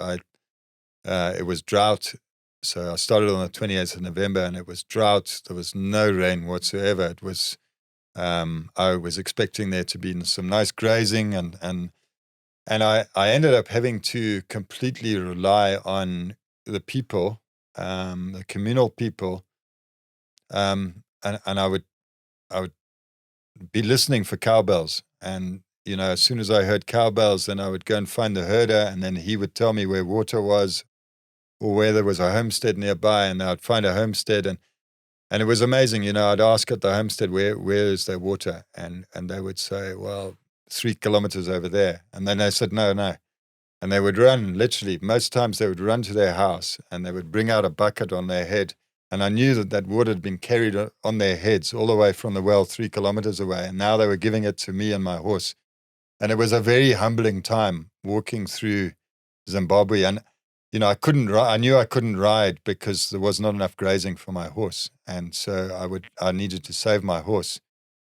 [SPEAKER 2] It was drought. So I started on the 28th of November, and it was drought. There was no rain whatsoever. It was, I was expecting there to be some nice grazing, and I ended up having to completely rely on the people, the communal people, and I would be listening for cowbells. And as soon as I heard cowbells, then I would go and find the herder, and then he would tell me where water was, or where there was a homestead nearby, and I'd find a homestead, and it was amazing. I'd ask at the homestead, where is there water, and they would say, well, 3 kilometers over there, and then they said no, and they would run. Literally, most times they would run to their house, and they would bring out a bucket on their head, and I knew that water had been carried on their heads all the way from the well 3 kilometers away, and now they were giving it to me and my horse, and it was a very humbling time walking through Zimbabwe. And I knew I couldn't ride because there was not enough grazing for my horse. And so I needed to save my horse.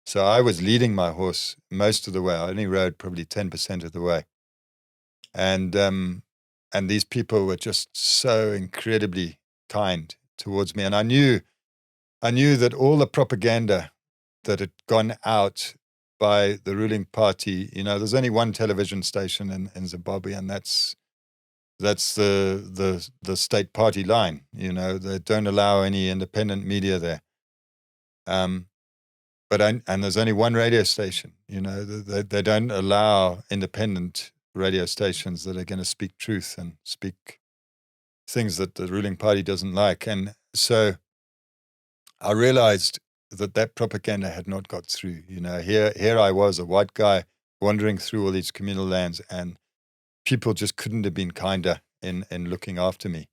[SPEAKER 2] So I was leading my horse most of the way. I only rode probably 10% of the way. And these people were just so incredibly kind towards me. And I knew that all the propaganda that had gone out by the ruling party, there's only one television station in Zimbabwe, and that's the state party line. They don't allow any independent media there. And there's only one radio station. They don't allow independent radio stations that are going to speak truth and speak things that the ruling party doesn't like. And so I realized that propaganda had not got through. Here I was, a white guy wandering through all these communal lands, and people just couldn't have been kinder in looking after me.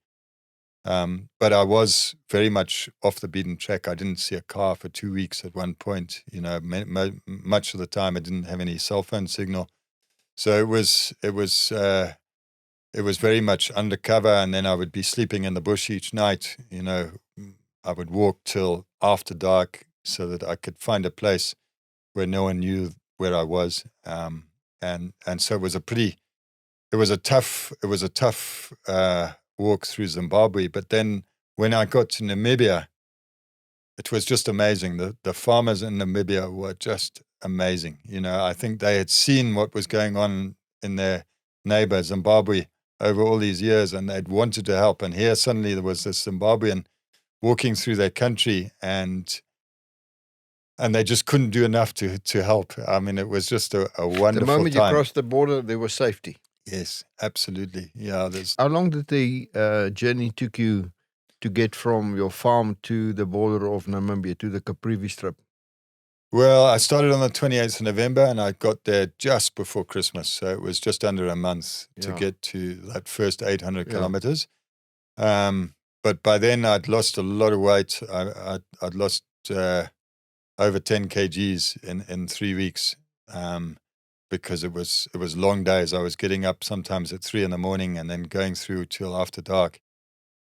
[SPEAKER 2] But I was very much off the beaten track. I didn't see a car for 2 weeks at one point. Much of the time I didn't have any cell phone signal. So it was very much undercover, and then I would be sleeping in the bush each night. I would walk till after dark so that I could find a place where no one knew where I was. And so it was a tough walk through Zimbabwe. But then when I got to Namibia, it was just amazing. The farmers in Namibia were just amazing. I think they had seen what was going on in their neighbor Zimbabwe over all these years, and they'd wanted to help. And here suddenly there was this Zimbabwean walking through their country, and they just couldn't do enough to help. I mean, it was just a wonderful time.
[SPEAKER 1] The moment you crossed the border, there was safety.
[SPEAKER 2] Yes, absolutely. Yeah.
[SPEAKER 1] How long did the journey took you to get from your farm to the border of Namibia, to the Caprivi Strip?
[SPEAKER 2] Well, I started on the 28th of November, and I got there just before Christmas. So it was just under a month to get to that first 800 kilometers. But by then I'd lost a lot of weight. I'd lost over 10 kgs in 3 weeks, because it was long days. I was getting up sometimes at 3 a.m. and then going through till after dark.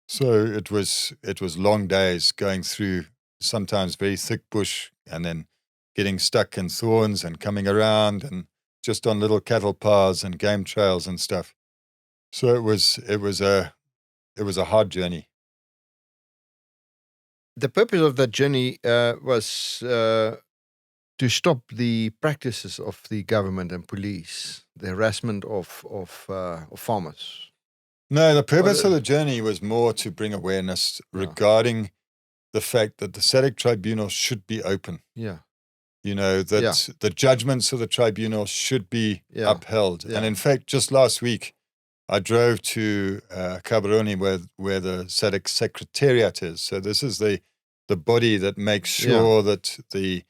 [SPEAKER 2] So it was long days going through sometimes very thick bush, and then getting stuck in thorns and coming around, and just on little cattle paths and game trails and stuff. So it was a hard journey.
[SPEAKER 1] The purpose of that journey was to stop the practices of the government and police, the harassment of farmers.
[SPEAKER 2] No, the purpose of the journey was more to bring awareness regarding the fact that the SADC tribunal should be open.
[SPEAKER 1] Yeah.
[SPEAKER 2] That the judgments of the tribunal should be upheld.
[SPEAKER 1] Yeah.
[SPEAKER 2] And in fact, just last week, I drove to Gaborone, where the SADC Secretariat is. So this is the body that makes sure that the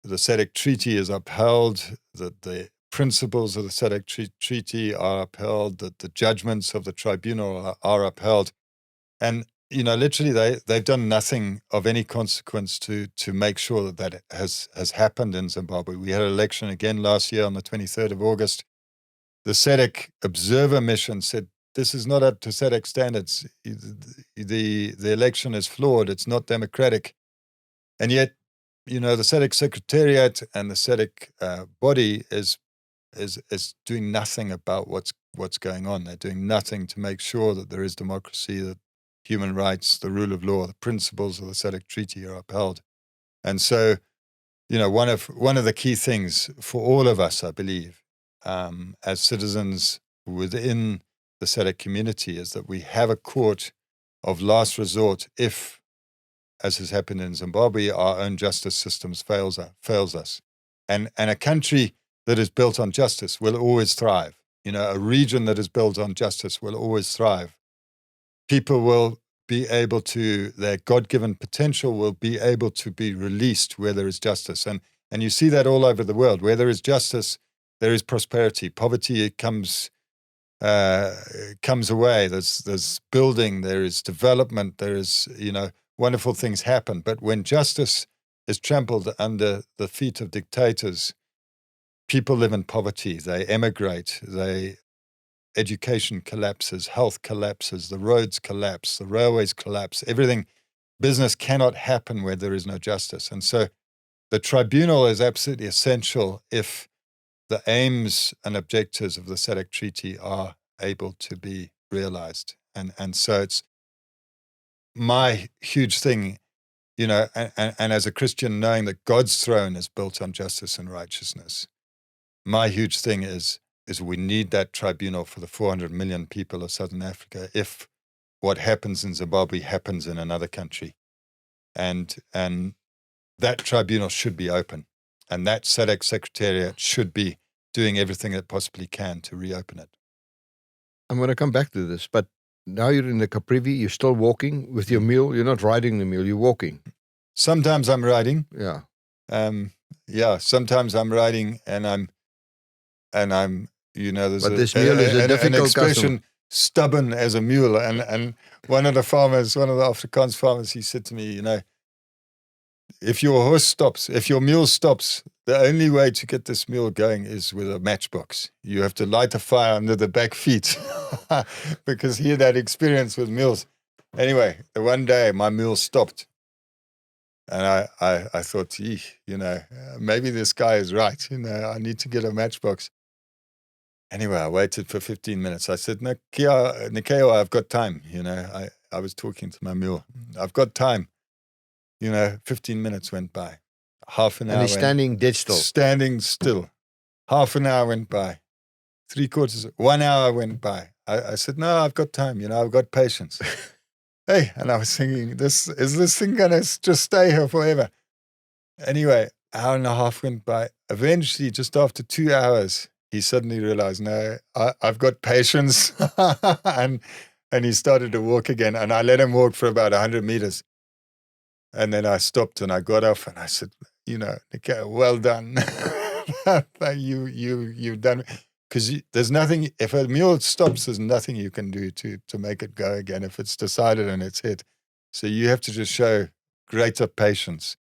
[SPEAKER 2] SADC Treaty is upheld, that the principles of the SADC Treaty are upheld, that the judgments of the tribunal are upheld. And literally they've done nothing of any consequence to make sure that that has happened in Zimbabwe. We had an election again last year on the 23rd of August. The SADC observer mission said this is not up to SADC standards. The election is flawed. It's not democratic. And yet, the SADC secretariat and the SADC body is doing nothing about what's going on. They're doing nothing to make sure that there is democracy, that human rights, the rule of law, the principles of the SADC treaty are upheld. And so, one of the key things for all of us, I believe, as citizens within the SADC community, is that we have a court of last resort if, as has happened in Zimbabwe, our own justice systems fails us. And a country that is built on justice will always thrive. A region that is built on justice will always thrive. People will be able to, their God-given potential will be able to be released where there is justice. And you see that all over the world. Where there is justice, there is prosperity. Poverty comes away. There's building, there is development, there is, wonderful things happen. But when justice is trampled under the feet of dictators, people live in poverty, they emigrate, education collapses, health collapses, the roads collapse, the railways collapse, everything. Business cannot happen where there is no justice. And so the tribunal is absolutely essential if the aims and objectives of the SADC treaty are able to be realized. And so it's my huge thing, and as a Christian, knowing that God's throne is built on justice and righteousness, my huge thing is we need that tribunal for the 400 million people of Southern Africa if what happens in Zimbabwe happens in another country. And that tribunal should be open. And that SADC secretariat should be doing everything it possibly can to reopen it.
[SPEAKER 1] I'm going to come back to this, but now you're in the Caprivi, you're still walking with your mule. You're not riding the mule, you're walking.
[SPEAKER 2] Sometimes I'm riding.
[SPEAKER 1] Yeah.
[SPEAKER 2] Sometimes I'm riding and I'm there's
[SPEAKER 1] but this mule is a difficult
[SPEAKER 2] an expression,
[SPEAKER 1] custom.
[SPEAKER 2] Stubborn as a mule. And one of the Afrikaans farmers, he said to me, if your mule stops, the only way to get this mule going is with a matchbox. You have to light a fire under the back feet because he had that experience with mules. Anyway, the one day my mule stopped. And I thought, maybe this guy is right. I need to get a matchbox. Anyway, I waited for 15 minutes. I said, Nikeo, I've got time. I was talking to my mule. I've got time. 15 minutes went by. Half an hour.
[SPEAKER 1] And he's standing dead still.
[SPEAKER 2] Standing still. Half an hour went by. 1 hour went by. I said, no, I've got time. I've got patience. Hey, and I was thinking, is this thing going to just stay here forever? Anyway, hour and a half went by. Eventually, just after 2 hours, he suddenly realized, no, I've got patience. and he started to walk again. And I let him walk for about 100 meters. And then I stopped and I got off and I said, Nikeo, well done. You've done. Because there's nothing, if a mule stops, there's nothing you can do to make it go again if it's decided and it's hit. So you have to just show greater patience.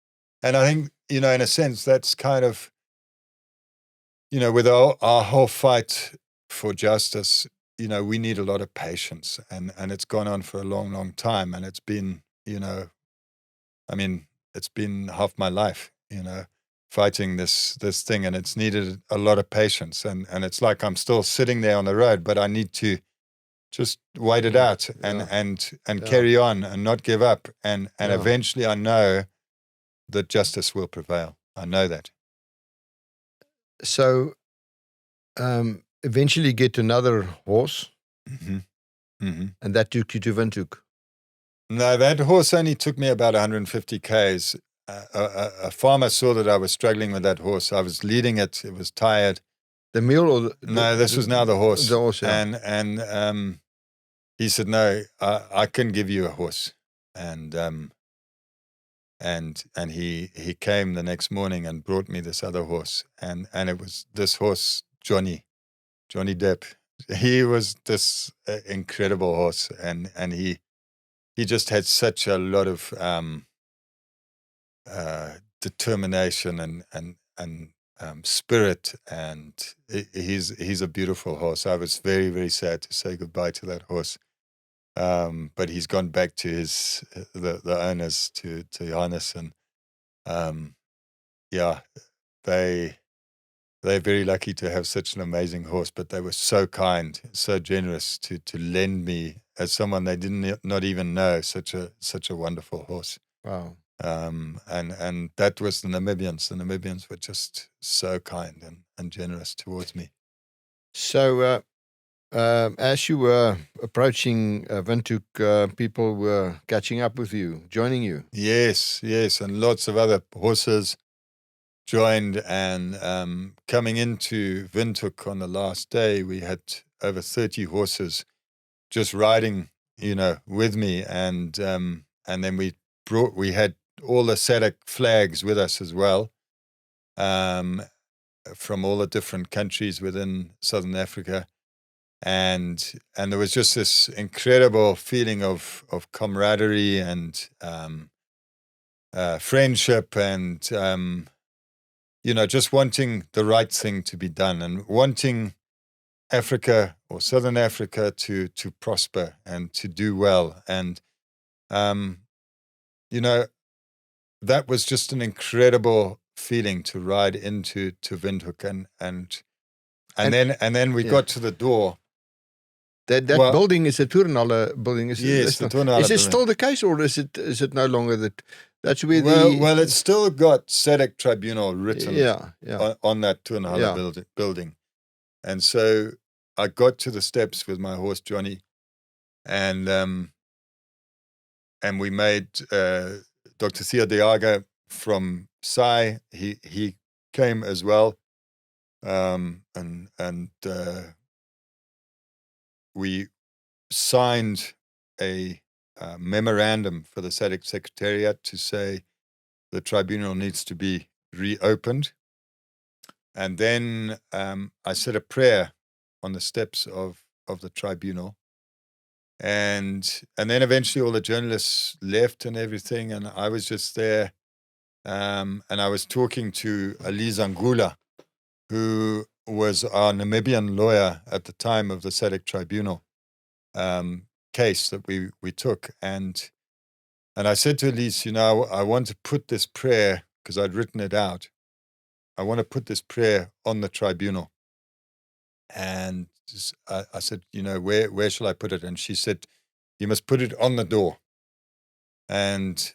[SPEAKER 2] And I think, in a sense, that's kind of, with our whole fight for justice, we need a lot of patience. And it's gone on for a long, long time. And it's been, it's been half my life, fighting this thing, and it's needed a lot of patience. And it's like I'm still sitting there on the road, but I need to just wait it out and carry on and not give up. And eventually I know that justice will prevail. I know that.
[SPEAKER 1] So eventually get another horse, and that took you to Windhoek.
[SPEAKER 2] No, that horse only took me about 150 Ks. A farmer saw that I was struggling with that horse. I was leading it. It was tired.
[SPEAKER 1] The mule or
[SPEAKER 2] no, this was now the horse.
[SPEAKER 1] The horse, yeah.
[SPEAKER 2] And he said, no, I can give you a horse. And he came the next morning and brought me this other horse. And it was this horse, Johnny Depp. He was this incredible horse. And he he just had such a lot of determination and spirit, and he's a beautiful horse. I was very, very sad to say goodbye to that horse, but he's gone back to the owners, to Johannes, and yeah, they're very lucky to have such an amazing horse. But they were so kind, so generous to lend me, as someone they didn't not even know, such a wonderful horse.
[SPEAKER 1] Wow.
[SPEAKER 2] And that was the Namibians. The Namibians were just so kind and generous towards me.
[SPEAKER 1] So, as you were approaching Windhoek, people were catching up with you, joining you.
[SPEAKER 2] Yes, and lots of other horses joined. And coming into Windhoek on the last day, we had over 30 horses just riding, with me. And then we had all the SADC flags with us as well, from all the different countries within Southern Africa. And there was just this incredible feeling of camaraderie and friendship, and just wanting the right thing to be done, and wanting Africa, or Southern Africa, to prosper and to do well. And that was just an incredible feeling to ride into Windhoek, and then we got to the door.
[SPEAKER 1] That building is a Turnhalle building.
[SPEAKER 2] Yes, the Turnhalle
[SPEAKER 1] Is it
[SPEAKER 2] building.
[SPEAKER 1] Still the case, or is it no longer that? That's where
[SPEAKER 2] well, it's still got SADC Tribunal written on that Turnhalle building. And so I got to the steps with my horse Johnny, and we made Dr. Theo Diaga from SAI. He came as well, and we signed a memorandum for the SADC Secretariat to say the tribunal needs to be reopened. And then I said a prayer on the steps of the tribunal. And then eventually all the journalists left and everything, and I was just there. And I was talking to Ali Zangula, who was our Namibian lawyer at the time of the SADC Tribunal case that we took. And I said to Elise, I want to put this prayer, because I'd written it out, I want to put this prayer on the tribunal. And I said, where shall I put it? And she said, you must put it on the door. And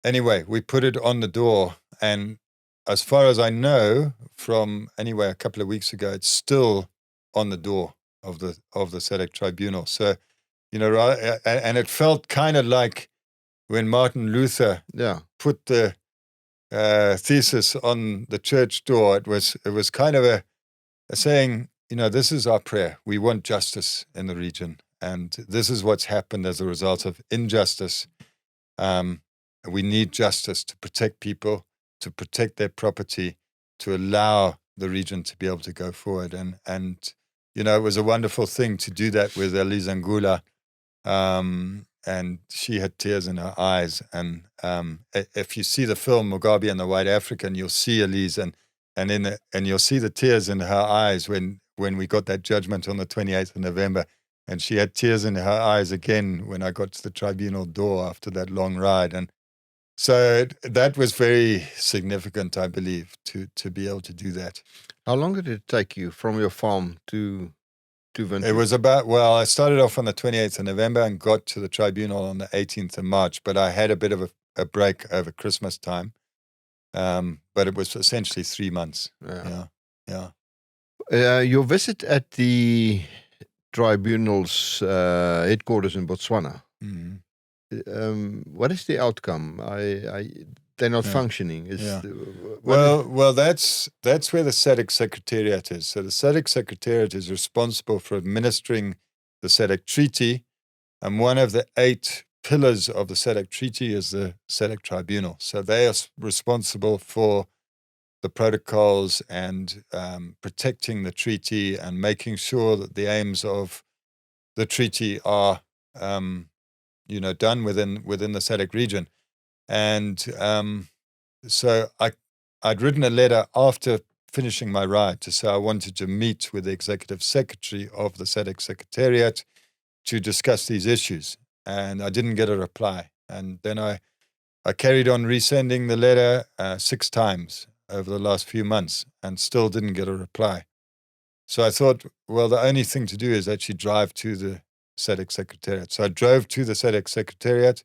[SPEAKER 2] anyway, we put it on the door. And as far as I know, from a couple of weeks ago, it's still on the door of the SADC Tribunal. So, and it felt kind of like when Martin Luther put the thesis on the church door. It was kind of a saying, this is our prayer. We want justice in the region, and this is what's happened as a result of injustice. We need justice to protect people, to protect their property, to allow the region to be able to go forward. And it was a wonderful thing to do that with Elise Angula. And she had tears in her eyes. And if you see the film Mugabe and the White African, you'll see Elise, and you'll see the tears in her eyes when we got that judgment on the 28th of November. And she had tears in her eyes again when I got to the tribunal door after that long ride. And so that was very significant, I believe, to be able to do that.
[SPEAKER 1] How long did it take you from your farm to Windhoek?
[SPEAKER 2] It was I started off on the 28th of November and got to the tribunal on the 18th of March, but I had a bit of a break over Christmas time. But it was essentially 3 months. Yeah.
[SPEAKER 1] Your visit at the tribunal's headquarters in Botswana.
[SPEAKER 2] Mm-hmm.
[SPEAKER 1] What is the outcome? They're not functioning.
[SPEAKER 2] Well, that's where the SADC Secretariat is. So the SADC Secretariat is responsible for administering the SADC Treaty, and one of the 8 pillars of the SADC Treaty is the SADC Tribunal. So they are responsible for the protocols and protecting the treaty and making sure that the aims of the treaty are done within the SADC region. And so I'd written a letter after finishing my ride to say I wanted to meet with the executive secretary of the SADC Secretariat to discuss these issues. And I didn't get a reply. And then I carried on resending the letter 6 times over the last few months and still didn't get a reply. So I thought, well, the only thing to do is actually drive to the SADC Secretariat. So I drove to the SADC Secretariat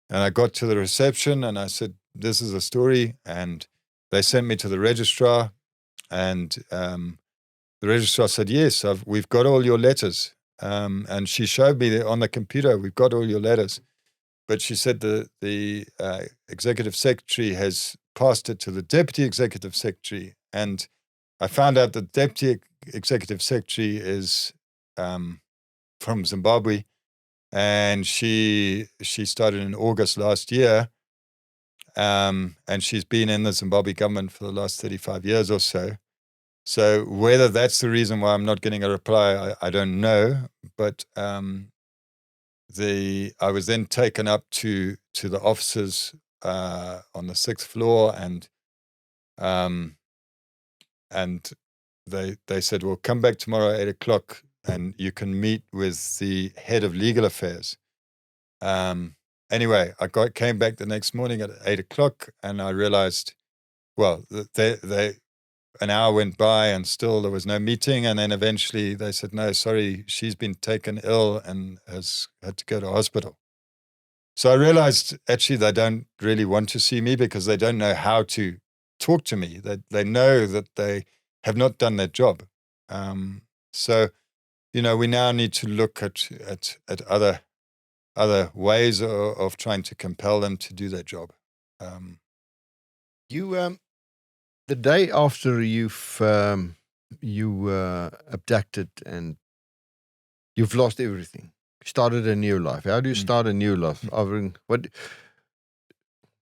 [SPEAKER 2] and I got to the reception and I said, this is the story. And they sent me to the registrar. And the registrar said, yes, we've got all your letters. And she showed me on the computer, we've got all your letters. But she said the executive secretary has passed it to the deputy executive secretary. And I found out the deputy executive secretary is from Zimbabwe. And she started in August last year. And she's been in the Zimbabwe government for the last 35 years or so. So whether that's the reason why I'm not getting a reply, I don't know. But I was then taken up to the offices on the 6th floor, and they said, well, come back tomorrow at 8 o'clock and you can meet with the head of legal affairs. Anyway, I came back the next morning at 8 o'clock and I realized, well, an hour went by and still there was no meeting. And then eventually they said, no, sorry, she's been taken ill and has had to go to hospital. So I realized actually they don't really want to see me because they don't know how to talk to me. They know that they have not done their job. So, we now need to look at other ways of trying to compel them to do their job.
[SPEAKER 1] The day after you abducted and you've lost everything, started a new life. How do you start a new life?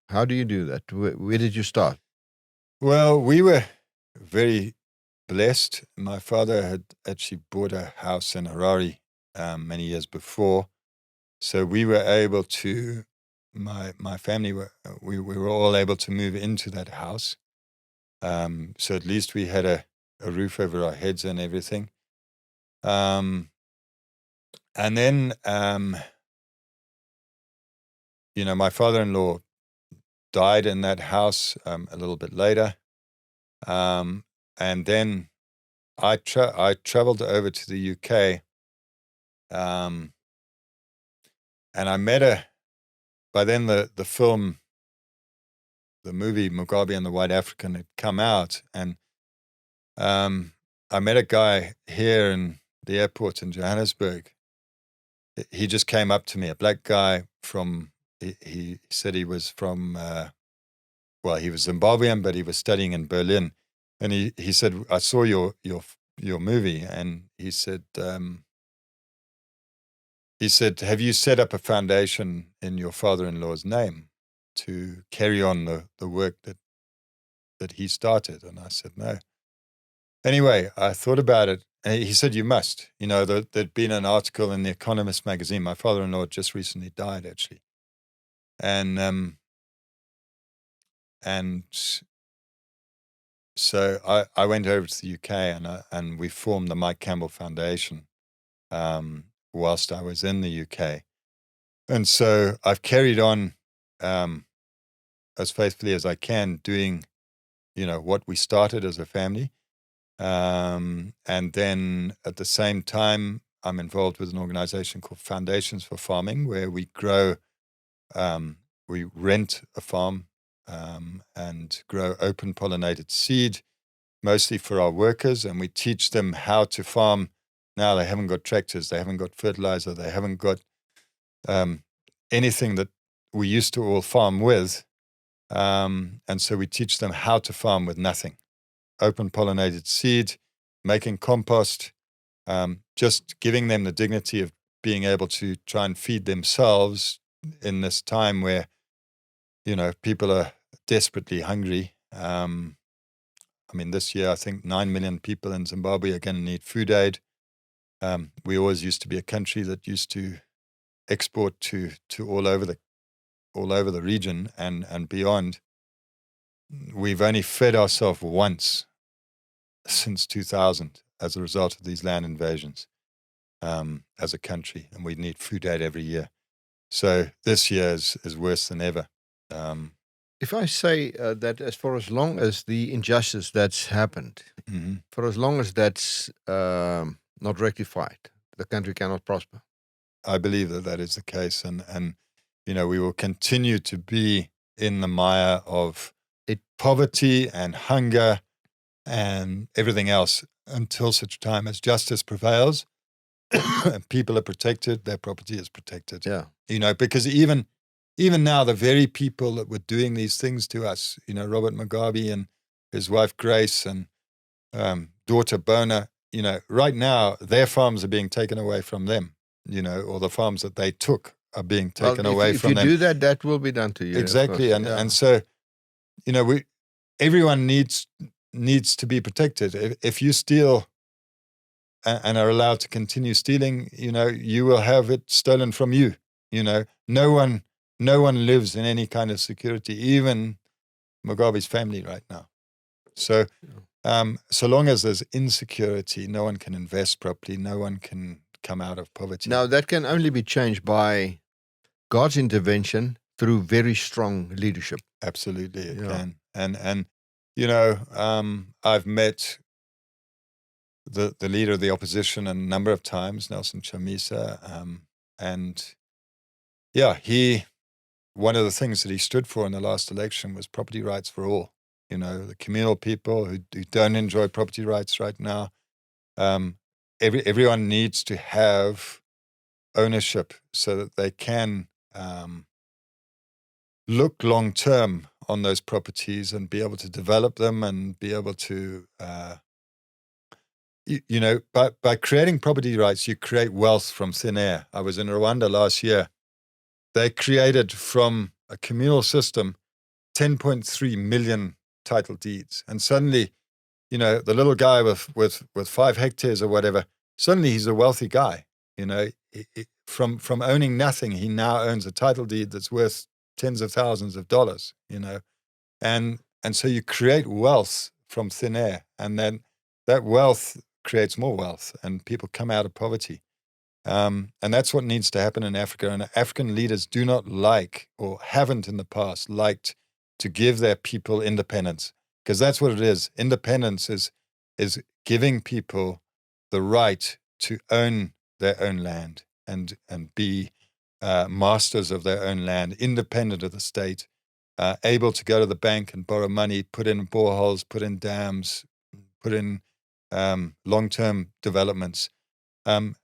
[SPEAKER 1] How do you do that? Where did you start?
[SPEAKER 2] Well, we were very blessed. My father had actually bought a house in Harare many years before. So we were able to, my family, we were all able to move into that house. So at least we had a roof over our heads and everything. And then, my father-in-law died in that house a little bit later. And then I traveled over to the UK. And I met by then the film, the movie Mugabe and the White African had come out. And I met a guy here in the airport in Johannesburg. He just came up to me, a black guy he said he was from, he was Zimbabwean, but he was studying in Berlin. And he said, I saw your movie. And he said, have you set up a foundation in your father-in-law's name to carry on the work that he started? And I said, no. Anyway, I thought about it. And he said, you must. There'd been an article in The Economist magazine. My father-in-law just recently died, actually. And so I went over to the UK and we formed the Mike Campbell Foundation whilst I was in the UK. And so I've carried on as faithfully as I can doing, what we started as a family. And then at the same time, I'm involved with an organization called Foundations for Farming, where we grow, we rent a farm and grow open pollinated seed, mostly for our workers. And we teach them how to farm. Now they haven't got tractors, they haven't got fertilizer, they haven't got anything that we used to all farm with. And so we teach them how to farm with nothing. Open pollinated seed, making compost, just giving them the dignity of being able to try and feed themselves in this time where, people are desperately hungry. This year, I think 9 million people in Zimbabwe are going to need food aid. We always used to be a country that used to export to all over the region and beyond. We've only fed ourselves once since 2000 as a result of these land invasions as a country, and we need food aid every year. So this year is worse than ever.
[SPEAKER 1] If I say that as long as the injustice that's happened, for as long as that's not rectified, the country cannot prosper.
[SPEAKER 2] I believe that is the case, and we will continue to be in the mire of poverty and hunger and everything else until such time as justice prevails. People are protected, their property is protected.
[SPEAKER 1] Yeah.
[SPEAKER 2] Because even now, the very people that were doing these things to us, Robert Mugabe and his wife Grace and daughter Bona, right now their farms are being taken away from them, or the farms that they took are being taken away from them.
[SPEAKER 1] If you do that, that will be done to you.
[SPEAKER 2] Exactly, and so, everyone needs to be protected. If you steal and are allowed to continue stealing, you will have it stolen from you. No one lives in any kind of security, even Mugabe's family right now. So, so long as there's insecurity, no one can invest properly, no one can come out of poverty.
[SPEAKER 1] Now, that can only be changed by God's intervention through very strong leadership.
[SPEAKER 2] Absolutely, it can. And I've met the leader of the opposition a number of times, Nelson Chamisa, and one of the things that he stood for in the last election was property rights for all. The communal people who don't enjoy property rights right now. Everyone needs to have ownership so that they can look long term on those properties and be able to develop them and be able to, by creating property rights, you create wealth from thin air. I was in Rwanda last year. They created from a communal system 10.3 million title deeds. And suddenly, the little guy with 5 hectares or whatever, suddenly he's a wealthy guy. From owning nothing, he now owns a title deed that's worth tens of thousands of dollars, And so you create wealth from thin air, and then that wealth creates more wealth, and people come out of poverty. And that's what needs to happen in Africa. And African leaders do not like, or haven't in the past, liked to give their people independence, because that's what it is. Independence is giving people the right to own their own land and be masters of their own land, independent of the state, able to go to the bank and borrow money, put in boreholes, put in dams, put in long-term developments, and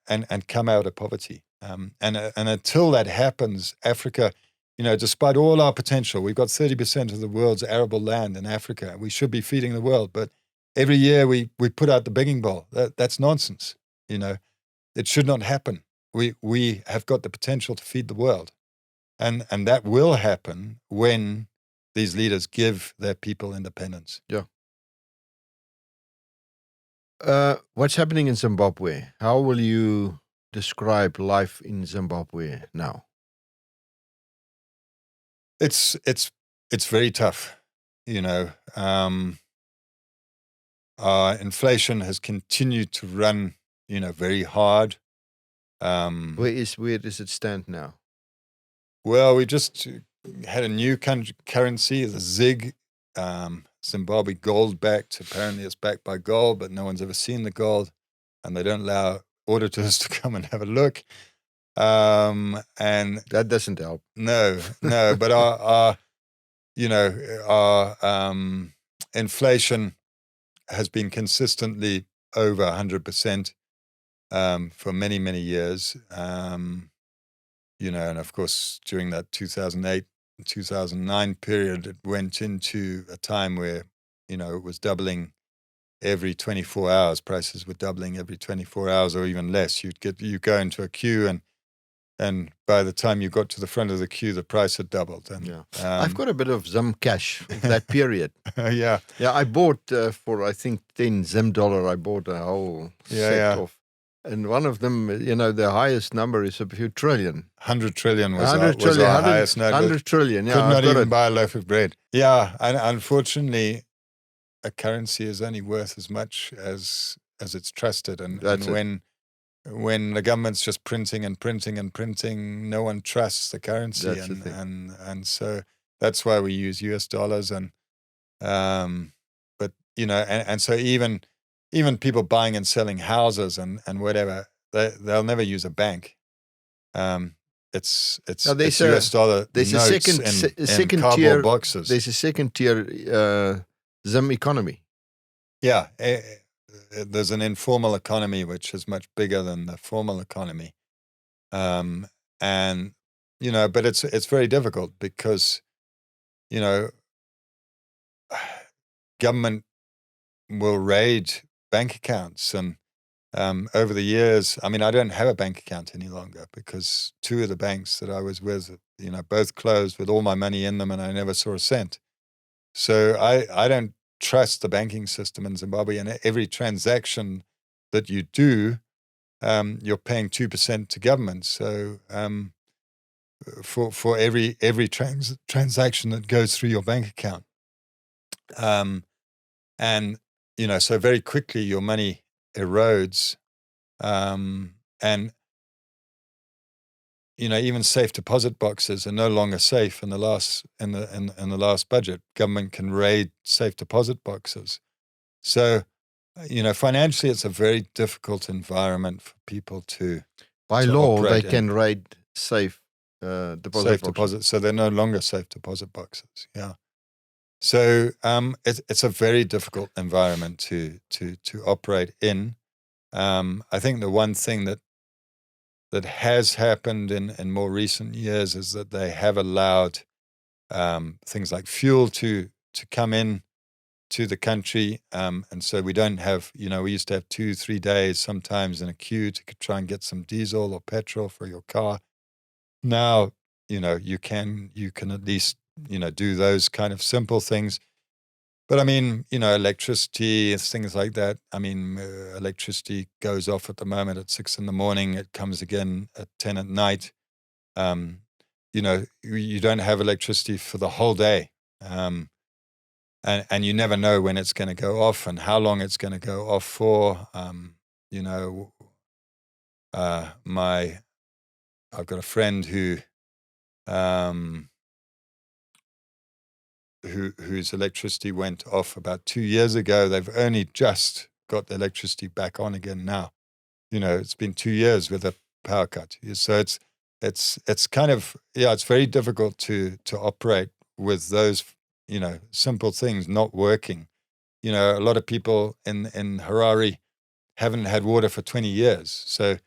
[SPEAKER 2] come out of poverty. And until that happens, Africa, despite all our potential, we've got 30% of the world's arable land in Africa. We should be feeding the world, but every year we put out the begging bowl. That's nonsense. It should not happen. We have got the potential to feed the world. And that will happen when these leaders give their people independence.
[SPEAKER 1] Yeah. What's happening in Zimbabwe? How will you describe life in Zimbabwe now?
[SPEAKER 2] It's very tough. Inflation has continued to run, very hard.
[SPEAKER 1] Where does it stand now?
[SPEAKER 2] Well, we just had a new currency, the ZiG, Zimbabwe gold backed. Apparently it's backed by gold, but no one's ever seen the gold, and they don't allow auditors to come and have a look. And
[SPEAKER 1] that doesn't help.
[SPEAKER 2] No, but our inflation has been consistently over 100% for many, many years. And of course, during that 2008, 2009 period, it went into a time where, it was doubling every 24 hours. Prices were doubling every 24 hours or even less. You go into a queue and by the time you got to the front of the queue, the price had doubled. And,
[SPEAKER 1] I've got a bit of Zim cash of that period.
[SPEAKER 2] Yeah.
[SPEAKER 1] Yeah, I bought for, I think, 10 Zim dollar, I bought a whole set of And one of them, the highest number is a few trillion.
[SPEAKER 2] 100 trillion was
[SPEAKER 1] 100
[SPEAKER 2] our
[SPEAKER 1] trillion,
[SPEAKER 2] highest note.
[SPEAKER 1] 100 trillion, yeah.
[SPEAKER 2] Could not
[SPEAKER 1] I've got
[SPEAKER 2] even
[SPEAKER 1] it.
[SPEAKER 2] buy a loaf of bread. Yeah, and unfortunately, a currency is only worth as much as it's trusted. And when the government's just printing and printing and printing, no one trusts the currency.
[SPEAKER 1] That's the thing.
[SPEAKER 2] And so that's why we use US dollars. And but and so even people buying and selling houses and whatever, they'll never use a bank. It's US dollar
[SPEAKER 1] there's
[SPEAKER 2] notes
[SPEAKER 1] a second
[SPEAKER 2] cardboard
[SPEAKER 1] tier
[SPEAKER 2] boxes.
[SPEAKER 1] There's a second tier Zim economy.
[SPEAKER 2] Yeah, there's an informal economy which is much bigger than the formal economy, and but it's very difficult because government will raid bank accounts. And over the years, I mean, I don't have a bank account any longer because two of the banks that I was with, both closed with all my money in them, and I never saw a cent. So I don't trust the banking system in Zimbabwe. And every transaction that you do, you're paying 2% to government. So for every transaction that goes through your bank account, and so very quickly your money erodes, and even safe deposit boxes are no longer safe. In the last budget, government can raid safe deposit boxes. So financially, it's a very difficult environment for people to.
[SPEAKER 1] By law, they can raid safe
[SPEAKER 2] deposit. So they're no longer safe deposit boxes. Yeah. So it's a very difficult environment to operate in. I think the one thing that has happened in more recent years is that they have allowed things like fuel to come in to the country, and so we don't have, we used to have 2-3 days sometimes in a queue to try and get some diesel or petrol for your car. Now, you can at least do those kind of simple things. But I mean, electricity, things like that. I mean, electricity goes off at the moment at 6 a.m. It comes again at 10 at night. You don't have electricity for the whole day. And you never know when it's going to go off and how long it's going to go off for. I've got a friend whose electricity went off about 2 years ago. They've only just got the electricity back on again now. It's been 2 years with a power cut. So it's kind of, it's very difficult to operate with those, simple things not working. A lot of people in Harare haven't had water for 20 years. So,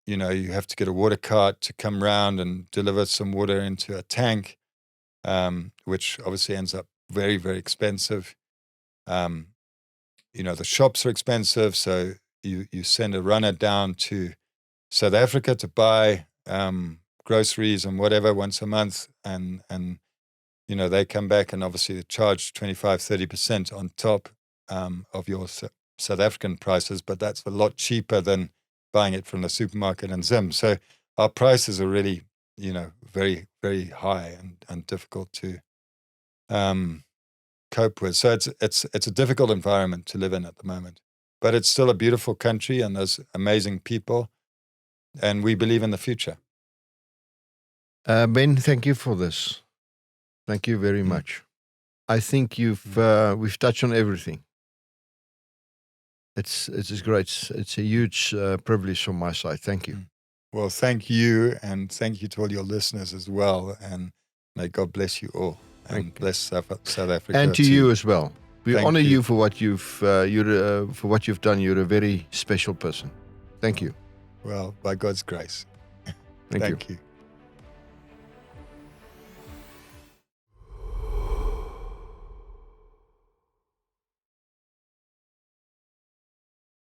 [SPEAKER 2] you have to get a water cart to come round and deliver some water into a tank. Which obviously ends up very, very expensive. The shops are expensive, so you send a runner down to South Africa to buy groceries and whatever once a month, and they come back and obviously they charge 25-30% on top of your South African prices, but that's a lot cheaper than buying it from the supermarket in Zim. So our prices are really very, very high and difficult to cope with. So it's a difficult environment to live in at the moment. But it's still a beautiful country and there's amazing people, and we believe in the future.
[SPEAKER 1] Ben, thank you for this. Thank you very much. I think we've touched on everything. It's great. It's a huge privilege from my side. Thank you.
[SPEAKER 2] Well, thank you, and thank you to all your listeners as well. And may God bless you all, and bless South Africa.
[SPEAKER 1] And to you as well. We honor you for what you've done. You're a very special person. Thank you.
[SPEAKER 2] Well, by God's grace.
[SPEAKER 1] Thank you.
[SPEAKER 2] You.